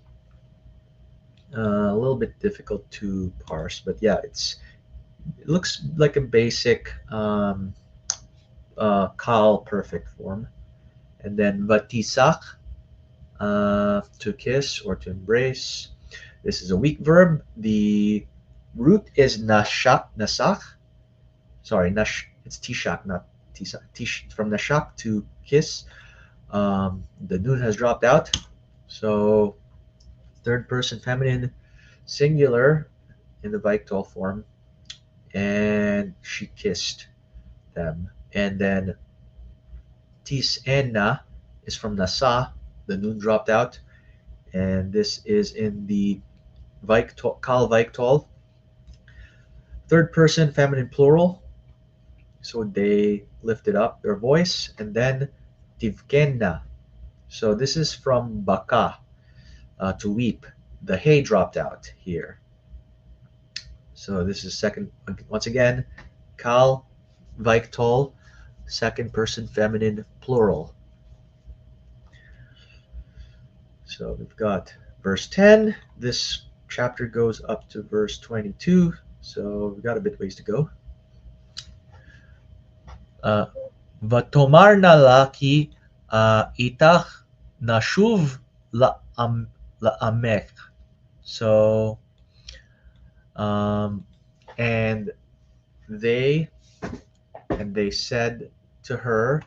a little bit difficult to parse, but yeah, it looks like a basic kal perfect form. And then vatisak, to kiss or to embrace. This is a weak verb. The root is nashak, nasak. Sorry, it's tishak, not tisak. From nashak to kiss. The noon has dropped out. So third person feminine singular in the Victol form. And she kissed them. And then tis enna is from nasa. The noon dropped out. And this is in the Victol, Kal Victol. Third person feminine plural. So they lifted up their voice. And then tivkenna. So this is from baka, to weep. The hay dropped out here. So this is second, once again, Kal Victol, second person feminine plural. So we've got verse 10. This chapter goes up to verse 22. So we've got a bit ways to go. Uh, Vatomar na laki itach nashuv la'amech. So, um, and they they said to her,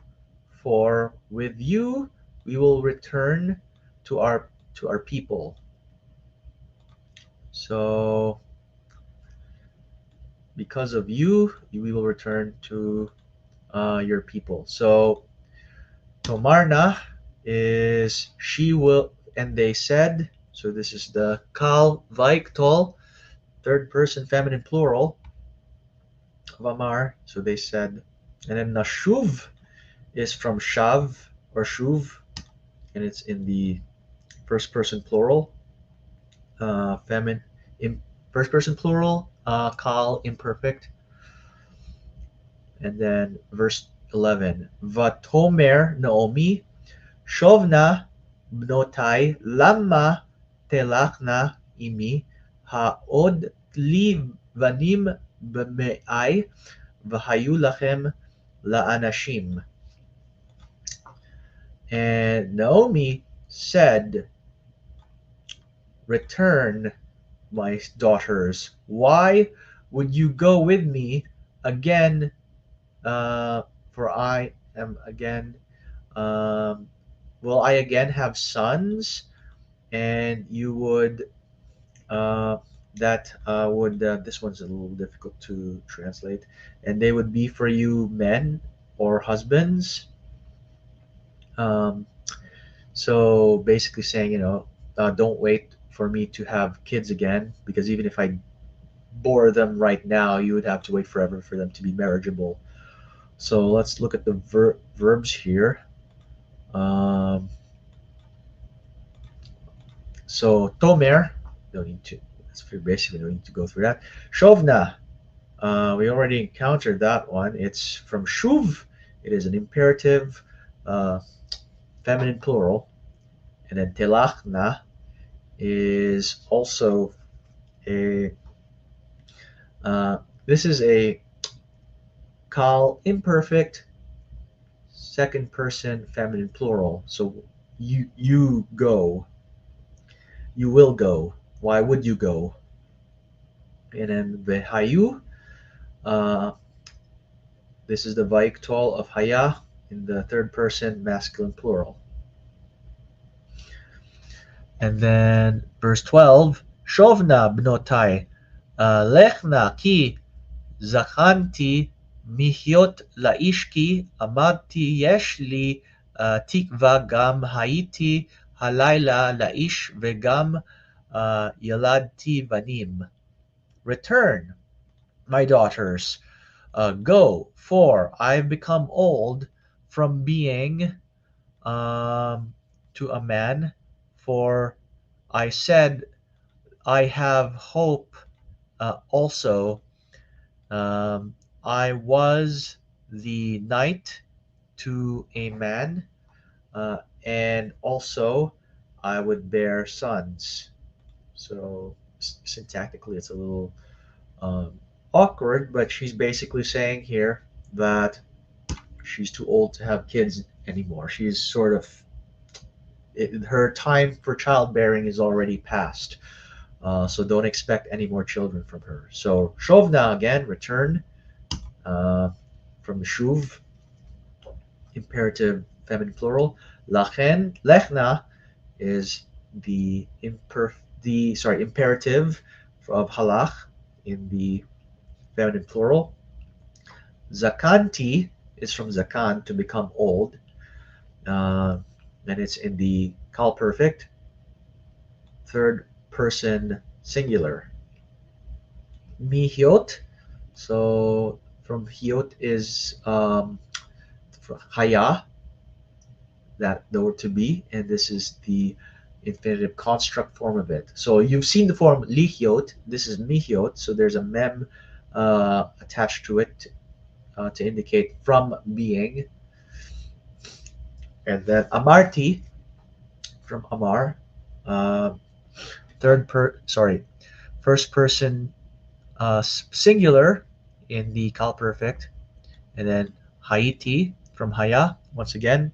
"For with you we will return to our to our people. So because of you, we will return to your people. So Tomarna is she will, and they said. So this is the Kal Vaiktol, third person feminine plural of Amar. So they said, and then Nashuv is from Shav or Shuv, and it's in the first person plural, feminine, in first person plural, Kal imperfect, and then verse 11, Vatomer Naomi Shovna bnotai lama telachna imi ha'od li vanim b'me'ai v'hayu lachem la'anashim. And Naomi said, return, my daughters. Why would you go with me again? Uh, for I am again, um, will I again have sons? And you would that would this one's a little difficult to translate, and they would be for you men or husbands. um, so basically saying, don't wait for me to have kids again, because even if I bore them right now, you would have to wait forever for them to be marriageable. So let's look at the verbs here. um, so tomer, don't need to, that's for basically, don't need to go through that. Shovna, we already encountered that one. It's from shuv. It is an imperative, uh, feminine plural. And then telachna is also a, this is a kal imperfect, second person feminine plural. So you go, you will go. Why would you go? And then vehayu, uh, this is the vaiktol of haya in the third person masculine plural. And then verse 12, Shovna bnotai, lechna ki zakhanti mihyot laishki amadti yesh li tikva gam haiti halayla laish vegam yaladti vanim. Return, my daughters, go, for I have become old from being to a man, for I said I have hope also. Um, I was the knight to a man, and also I would bear sons. So syntactically, it's a little um, awkward, but she's basically saying here that she's too old to have kids anymore. She's sort of her time for childbearing is already past. So don't expect any more children from her. So Shovna again, return, uh, from the Shuv, imperative feminine plural. Lachen, Lechna is the imperative of halach in the feminine plural. Zakanti is from zakan, to become old, uh, and it's in the call perfect, third person singular. Mihyot, so from hyot is haya, that the word to be, and this is the infinitive construct form of it. So you've seen the form lihyot. This is mihyot. So there's a mem attached to it to indicate from being, and then amarti from amar, uh, first person singular in the call perfect, and then haiti from haya, once again,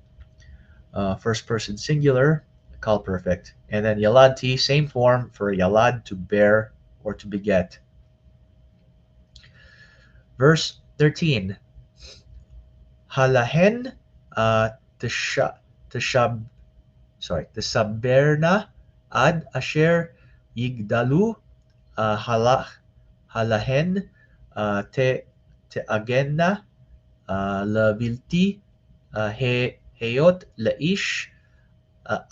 first person singular, call perfect, and then yaladti, same form for yalad, to bear or to beget. Verse 13, halahen, uh, teshab, sorry, tesaberna ad asher yigdalu halach halahen te teagenna labilti he heyot laish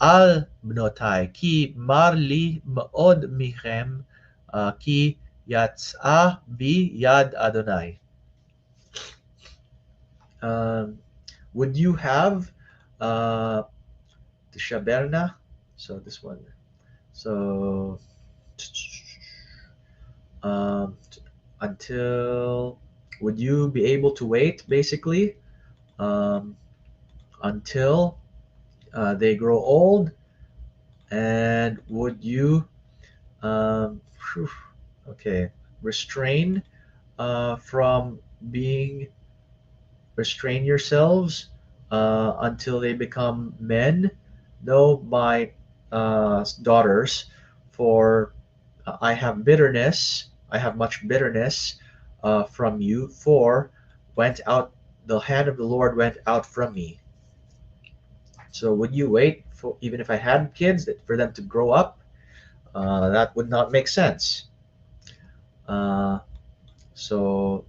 al bnotai ki mar li maod michem ki yatsa bi yad Adonai. Um, would you have uh, the Shaberna? So this one. So um, until would you be able to wait basically um, until they grow old, and would you um, phew, okay restrain from being restrain yourselves until they become men? No, my daughters, for I have bitterness, I have much bitterness from you, for went out the hand of the Lord went out from me. So would you wait for even if I had kids for them to grow up? That would not make sense. Uh, so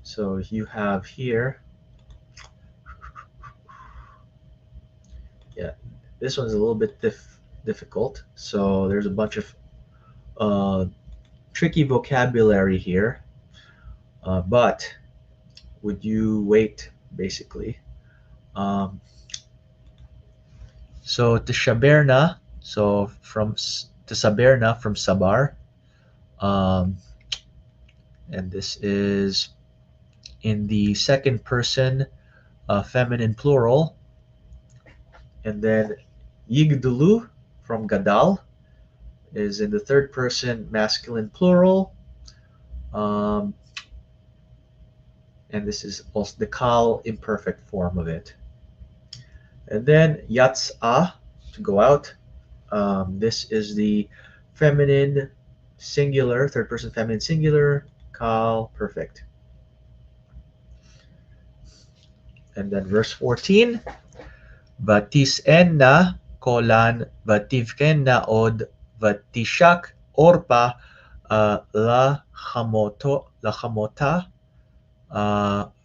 so you have here, yeah, this one's a little bit difficult. So there's a bunch of uh, tricky vocabulary here. But would you wait basically? Um, so to Shaberna, so to Saberna from Sabar, um, and this is in the second person feminine plural, and then Yigdulu from Gadal is in the third person masculine plural, um, and this is also the Kal imperfect form of it. And then Yatsa to go out. This is the feminine singular, third person feminine singular, Kal perfect. And then verse 14, Vatis'enna kolan vativkenna od vatishak orpa la chamota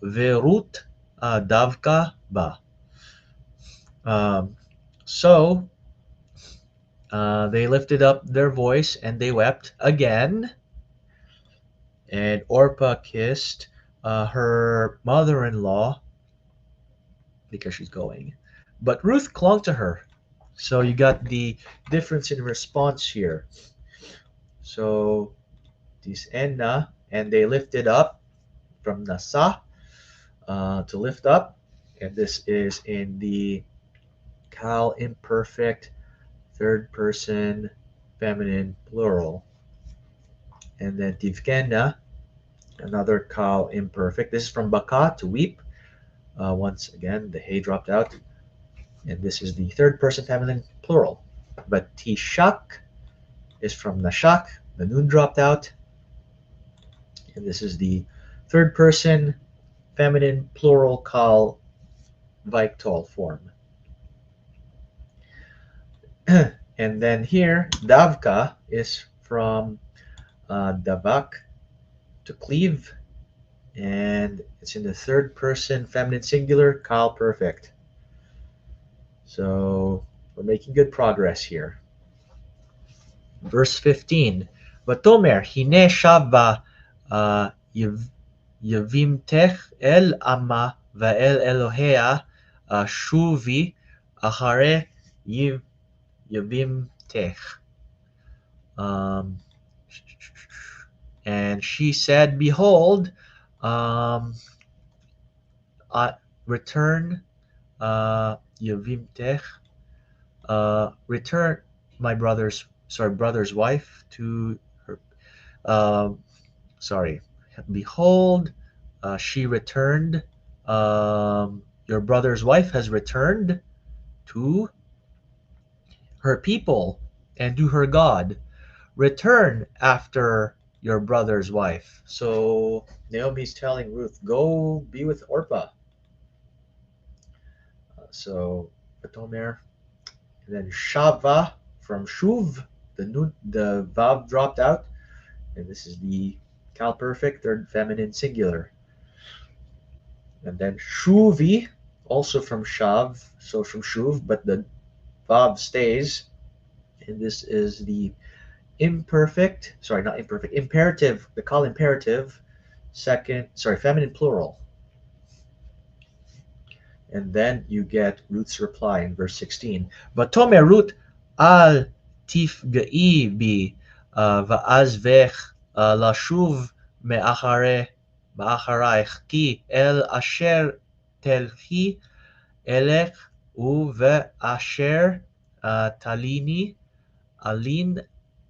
verut davka ba. Um, so they lifted up their voice and they wept again, and Orpah kissed her mother-in-law because she's going, but Ruth clung to her. So you got the difference in response here. So this Enna, and they lifted up from Nasa to lift up, and this is in the Kal imperfect third person feminine plural. And then Tivkena, another Kal imperfect. This is from Baka to weep. Once again, the hay dropped out, and this is the third person feminine plural. But Tishak is from Nashak, the noon dropped out, and this is the third person feminine plural Kal Vaiktol form. And then here, Davka is from Davak to cleave, and it's in the third person feminine singular Kal perfect. So we're making good progress here. Verse 15, Vatomer hine shava uh, yavimtech el amma va'el Elohea shuvi achare yavimtech. Um, and she said, Behold, um, return yavimtech, return my brother's wife to her. Um, sorry, behold, she returned. Your brother's wife has returned to her people and to her God. Return after your brother's wife. So Naomi's telling Ruth, go be with Orpah. So Vatomer And then shava from shuv, the vav dropped out, and this is the cal perfect third feminine singular. And then shuvi, also from shav, so from shuv, but the vav stays, and this is the imperfect, sorry, not imperfect, imperative, the cal imperative, second, sorry, feminine plural. And then you get Ruth's reply in verse 16. Vatomer Ruth al tifga'i bi va'azvech lashuv me'achare ba'acharaych ki el asher telchi elech uve'asher talini alin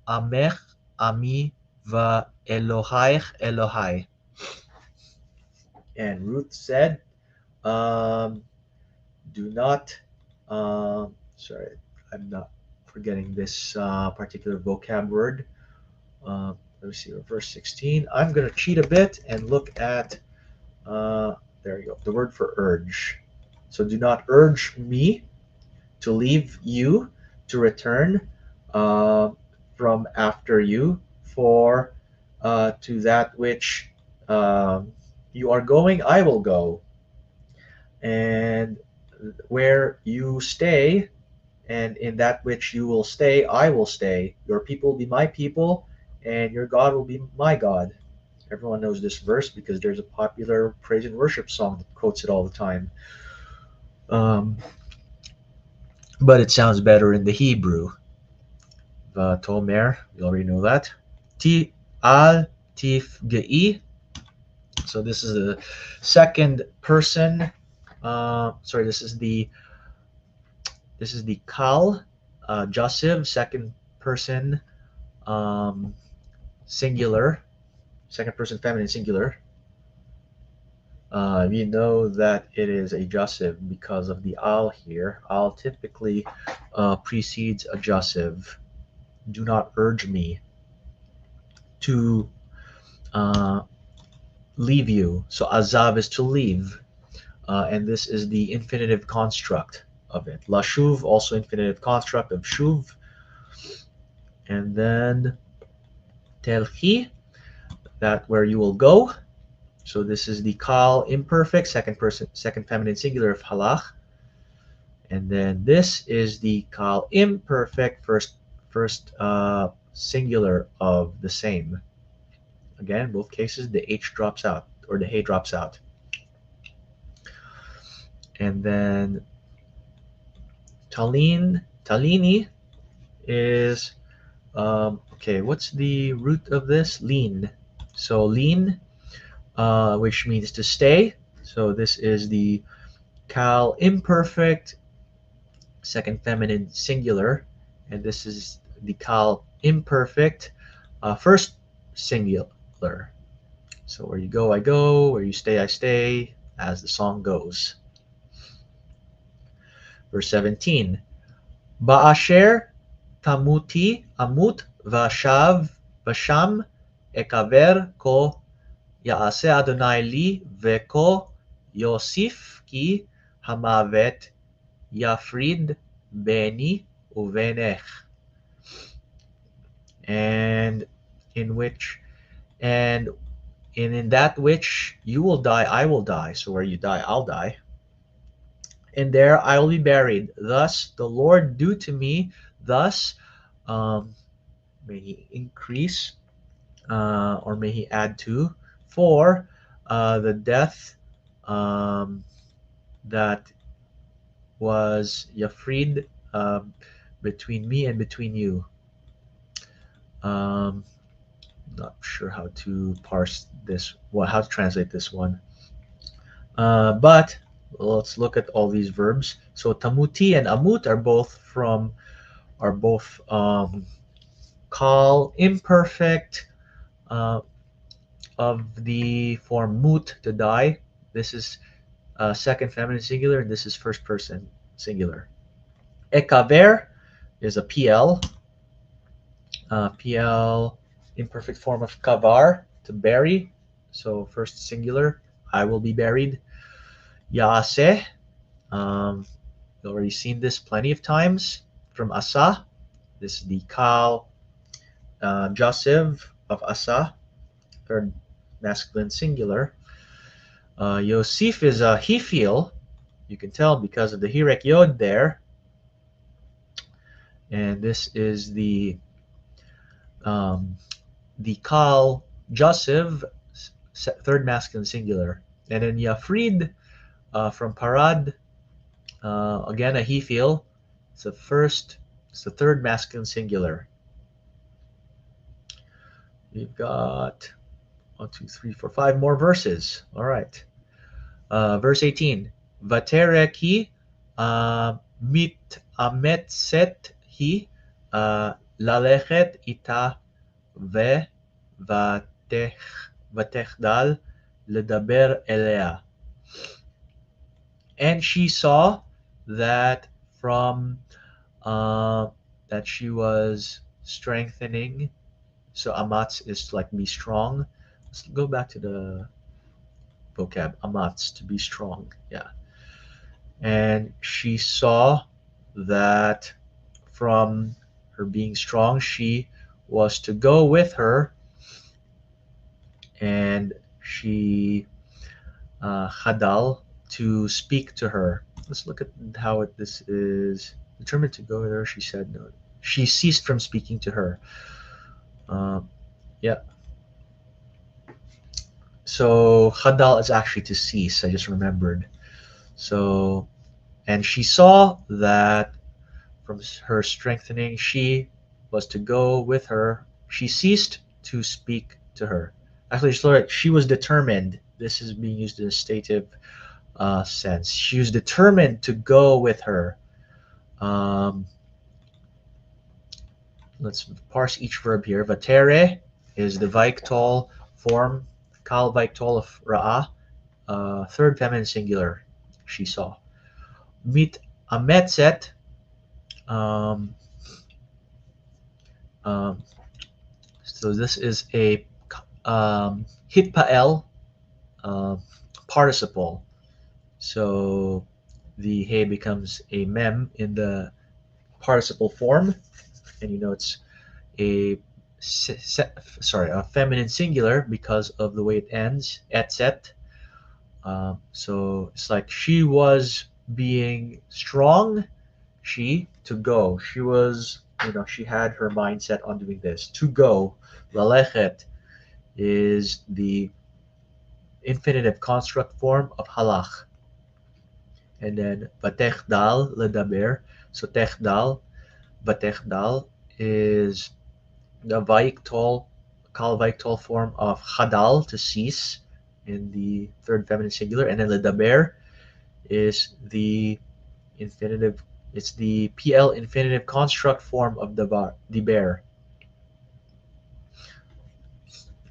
amech ami va'elohaych Elohai. And Ruth said, um, do not, sorry, I'm not forgetting this particular vocab word. Let me see, verse 16. I'm going to cheat a bit and look at, uh, there you go, the word for urge. So do not urge me to leave you, to return uh, from after you, for to that which you are going, I will go. And where you stay, and in that which you will stay, I will stay. Your people will be my people, and your God will be my God. Everyone knows this verse because there's a popular praise and worship song that quotes it all the time. Um, but it sounds better in the Hebrew. Tomer, you already know that. Ti al tif gei. So this is the second person. Sorry, this is the kal, Joseph, second person, um, singular, second person feminine singular. You know that it is a Joseph because of the al here. Al typically precedes a Joseph. Do not urge me to uh, leave you. So azav is to leave, and this is the infinitive construct of it. Lashuv, also infinitive construct of shuv, and then telchi, that where you will go. So this is the kal imperfect, second person, second feminine singular of halach. And then this is the kal imperfect, first singular of the same. Again, both cases the h drops out or the hey drops out. And then talini is okay. What's the root of this? Lean. So lean, which means to stay. So this is the kal imperfect, second feminine singular, and this is the kal imperfect, first singular. So where you go, I go. Where you stay, I stay, as the song goes. Verse 17. Ba'asher tamuti amut vashav vasham ekaver ko ya'ase Adonai li veko yosif ki hamavet yafrid beni uvenech. And in which, and in that which you will die, I will die. So where you die, I'll die. And there I will be buried. Thus the Lord do to me, thus um, may he increase, or may he add to, for the death um, that was Yafrid, between me and between you. Um, not sure how to parse this, how to translate this one. But let's look at all these verbs. So tamuti and amut are both call imperfect uh, of the form mut, to die. This is second feminine singular, and this is first person singular. Ekaver is a PL. PL, imperfect form of kavar, to bury. So first singular, I will be buried. Yaase, you've already seen this plenty of times. from Asa. This is the Kal Joseph of Asa, third masculine singular. Yosef is a he feel. You can tell because of the Hirek Yod there. And this is um, the Kal Joseph, third masculine singular. And then Yafrid from Parad, again a he feel. It's the third masculine singular. We've got one, two, three, four, five more verses. All right. Verse 18. Vatereki mit ametset hi lalechet ita ve vatechdal ledaber elea. And she saw that from uh, that she was strengthening. So amatz is like be strong. Let's go back to the vocab. Amatz, to be strong. Yeah. And she saw that from her being strong, she was to go with her, and she hadal, to speak to her. Let's look at how this is determined to go with her. She said no. She ceased from speaking to her. Um, yeah. So hadal is actually to cease. I just remembered. So, and she saw that from her strengthening, she was to go with her. She ceased to speak to her. Actually, she was determined. This is being used in a stative sense. She was determined to go with her. Um, let's parse each verb here. Vatere is the Vaiktol form, Kal Vaiktol of Ra'ah, third feminine singular, she saw. Mit Ametzet, um, um, so this is a hitpael uh, participle. So the hey becomes a mem in the participle form, and you know it's a a feminine singular because of the way it ends, etset. So it's like she was being strong, she to go. She was, she had her mindset on doing this. To go, lalechet is the infinitive construct form of halach. And then batechdal, ledaber. So techdal, batechdal is the Vaiktol, Kal Vaiktol form of Hadal, to cease, in the third feminine singular, and then the Daber is the infinitive. It's the PL infinitive construct form of the bear.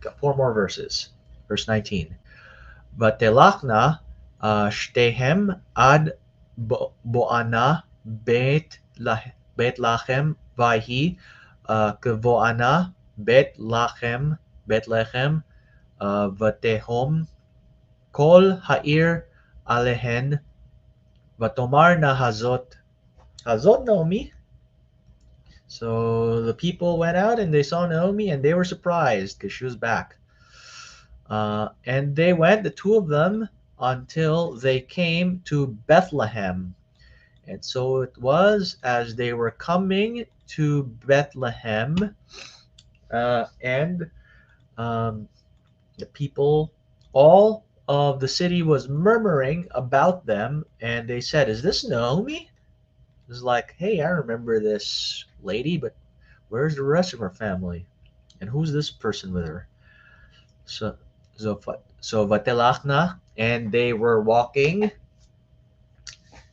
Got four more verses. Verse 19. Vatelachna shtehem ad boana bet bet lachem vahi kvoana bet lechem vatehom kol ha'ir alehen vatomar na hazot Naomi. So the people went out and they saw Naomi and they were surprised because she was back. And they went, the two of them, until they came to Bethlehem. And so it was as they were coming to Bethlehem, and um, the people, all of the city was murmuring about them, and they said, "Is this Naomi?" It was like, "Hey, I remember this lady, but where's the rest of her family? And who's this person with her?" So, so Vatelachna, and they were walking.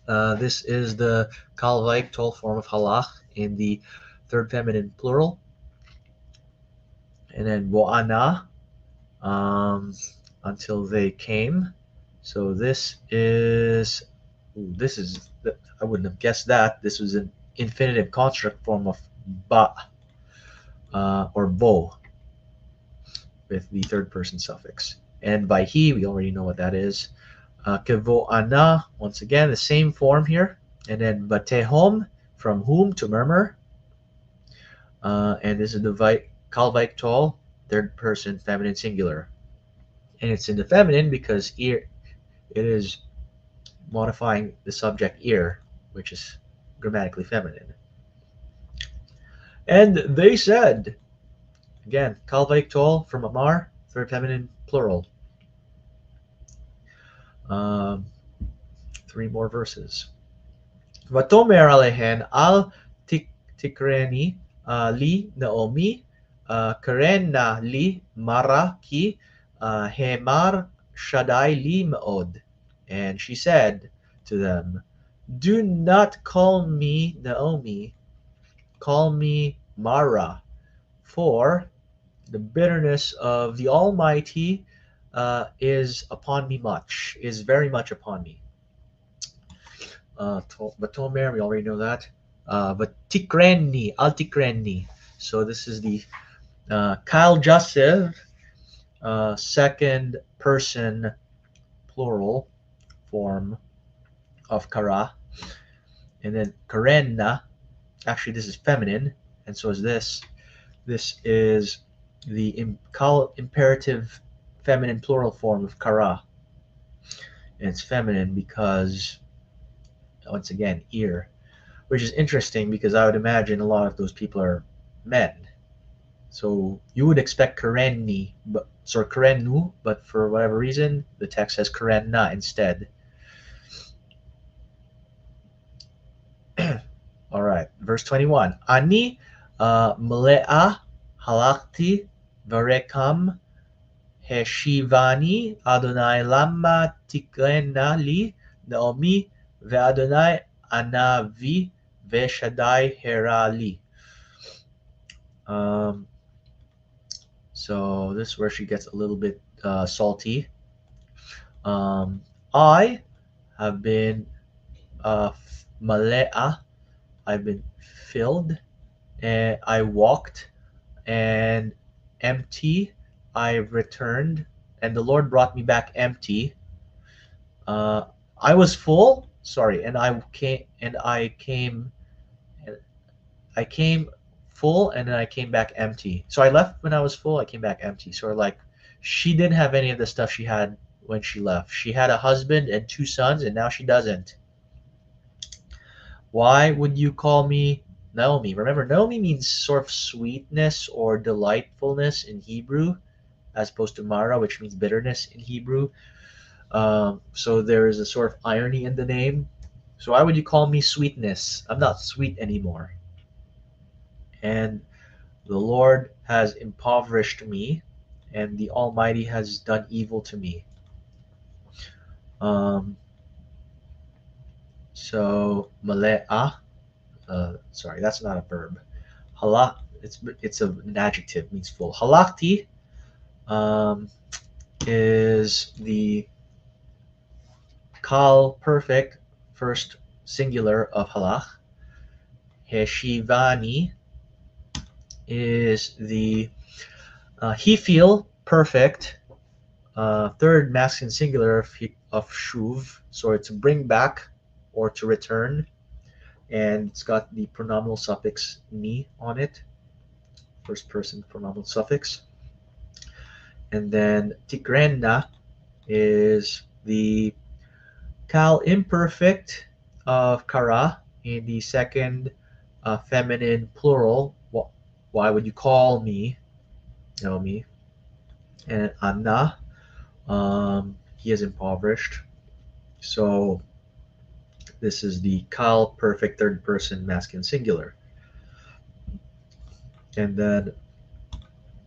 This is the Kalvaik tol form of halach in the third feminine plural, and then Boana, um, until they came. So this is I wouldn't have guessed that. This was an infinitive construct form of ba, or bo, with the third person suffix. And by he, we already know what that is. Kevo ana, once again, the same form here. And then batehom from whom to murmur. And this is the Kalvike tall, third person feminine singular. And it's in the feminine because ear it is modifying the subject ear, which is grammatically feminine. And they said, again, Kalvike tall from Amar, third feminine plural. Um, three more verses. Vatomer alehen al tikreni li Naomi karen na li mara ki hemar shadai li maod. And she said to them, do not call me Naomi, call me Mara, for the bitterness of the Almighty is upon me much, is very much upon me. But Tomer, we already know that. But Tikrenni, Al Tikrenni. So this is the Kyle Joseph, second person plural form of Kara. And then Karenna, actually this is feminine, and so is this. This is the imperative feminine plural form of Kara. And it's feminine because, once again, ear, which is interesting because I would imagine a lot of those people are men. So you would expect Karenni, but sorry, Karennu, but for whatever reason, the text says Karenna instead. All right, verse 21. Ani mle'a halakti varekam heshivani Adonai lama tikrena li Naomi ve'Adonai anavi ve'Shaddai herali. Um, so this is where she gets a little bit salty. Um, I have been male'a, I've been filled, and I walked, and empty, I returned, and the Lord brought me back empty. Uh, I was full, sorry, I came full, and then I came back empty. So I left when I was full, I came back empty. So like, she didn't have any of the stuff she had when she left. She had a husband and two sons, and now she doesn't. Why would you call me Naomi? Remember, Naomi means sort of sweetness or delightfulness in Hebrew, as opposed to Mara, which means bitterness in Hebrew. So there is a sort of irony in the name. So why would you call me sweetness? I'm not sweet anymore. And the Lord has impoverished me, and the Almighty has done evil to me. Um, so male'ah, sorry, that's not a verb. Halak, it's an adjective, means full. Halakti um, is the kal perfect first singular of halach. Heshivani is the he feel perfect third masculine singular of shuv. So it's bring back or to return, and it's got the pronominal suffix ni on it, first person pronominal suffix. And then tigrena is the kal imperfect of kara in the second feminine plural. Why would you call me Naomi? And Anna, he is impoverished. So this is the kal perfect third person masculine singular. And then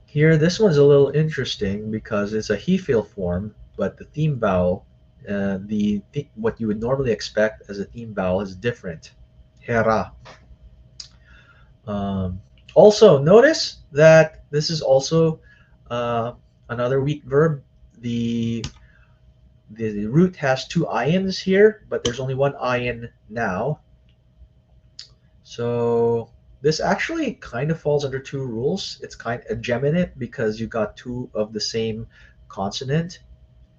here, this one's a little interesting because it's a he feel form, but the theme vowel, what you would normally expect as a theme vowel is different. Hera. Um, Also, notice that this is also uh, another weak verb. The the root has two ions here, but there's only one ion now. So this actually kind of falls under two rules. It's kind of geminate because you got two of the same consonant,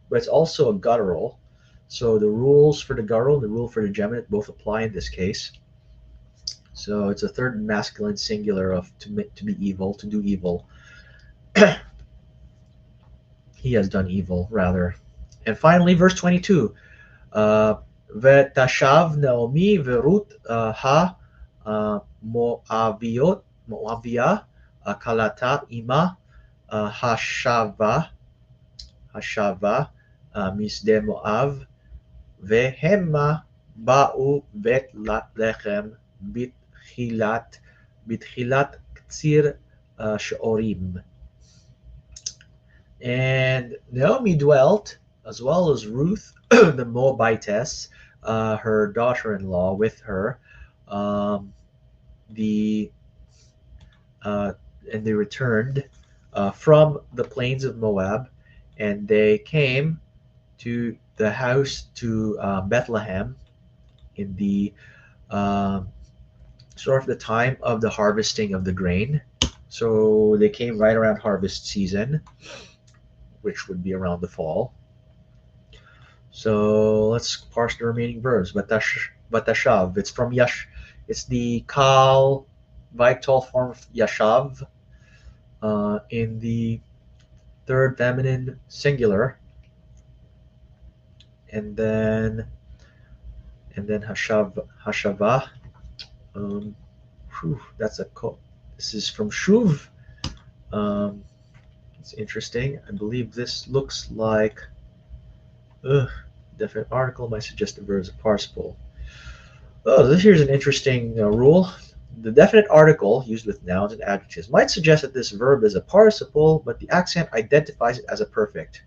but it's also a guttural. So the rules for the guttural and the rule for the geminate both apply in this case. So it's a third masculine singular of to be evil, to do evil. He has done evil, rather. And finally, verse 22. Uh, Vetashav Naomi Verut ha Moaviot Moavia Kalata ima Hashava Misde Moav Vehema Ba'u Bet Lechem Bitchilat Bitchilat Ktsir Shorim. And Naomi dwelt, as well as Ruth the Moabitess, her daughter-in-law, with her. Um, the uh, and they returned from the plains of Moab, and they came to the house to Bethlehem in the um sort of the time of the harvesting of the grain. So they came right around harvest season, which would be around the fall. So let's parse the remaining verbs. Batashav. It's from yash. It's the kal vital form of yashav in the third feminine singular, and then hashava. Um, that's a This is from shuv. Um, it's interesting. I believe this looks like definite article might suggest the verb is a participle. Oh, here's an interesting rule. The definite article used with nouns and adjectives might suggest that this verb is a participle, but the accent identifies it as a perfect.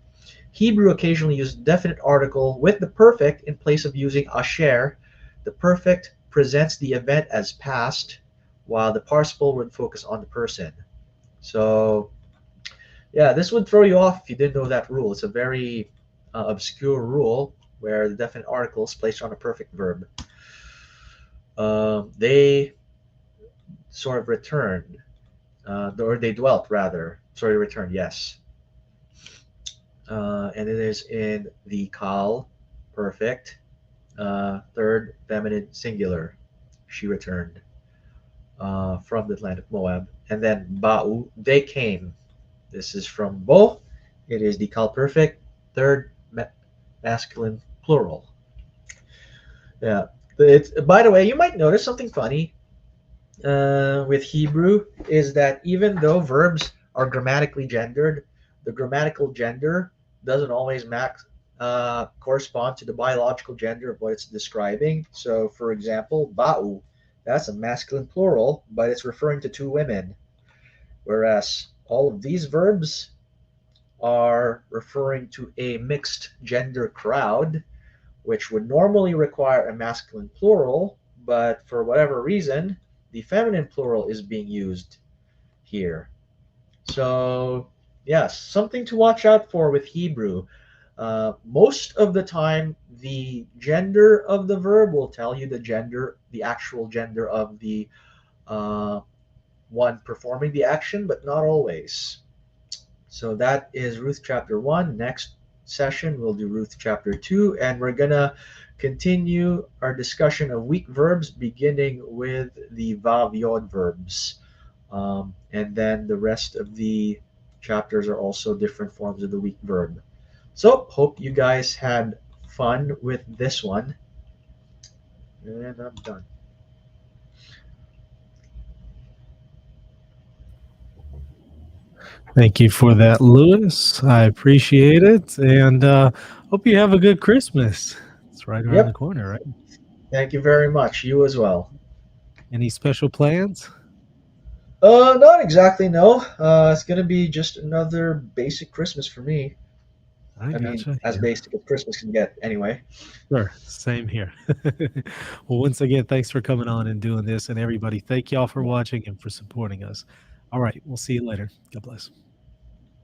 Hebrew occasionally uses definite article with the perfect in place of using asher. The perfect presents the event as past, while the participle would focus on the person. So, yeah, this would throw you off if you didn't know that rule. It's a very obscure rule where the definite article is placed on a perfect verb. They sort of returned, or they dwelt rather. Sorry, returned, yes. And it is in the kal, perfect, third feminine singular. She returned from the land of Moab. And then ba'u, they came. This is from bo. It is the kal perfect, third masculine plural. Yeah. By the way, you might notice something funny with Hebrew is that even though verbs are grammatically gendered, the grammatical gender doesn't always correspond to the biological gender of what it's describing. So, for example, ba'u, that's a masculine plural, but it's referring to two women, whereas all of these verbs are referring to a mixed gender crowd, which would normally require a masculine plural, but for whatever reason, the feminine plural is being used here. So, yes, something to watch out for with Hebrew. Most of the time, the gender of the verb will tell you the actual gender of the uh, one performing the action, but not always. So that is Ruth chapter 1. Next session, we'll do Ruth chapter 2, and we're going to continue our discussion of weak verbs, beginning with the Vav Yod verbs. And then the rest of the chapters are also different forms of the weak verb. So, hope you guys had fun with this one. And I'm done. Thank you for that, Lewis. I appreciate it. And hope you have a good Christmas. It's right around the Yep. corner, right? Thank you very much. You as well. Any special plans? Not exactly, no. It's gonna be just another basic Christmas for me. I I mean, gotcha. as Yeah, basic as Christmas can get, anyway. sure. Same here. Well, once again, thanks for coming on and doing this. And everybody, thank y'all for watching and for supporting us. All right. We'll see you later. God bless.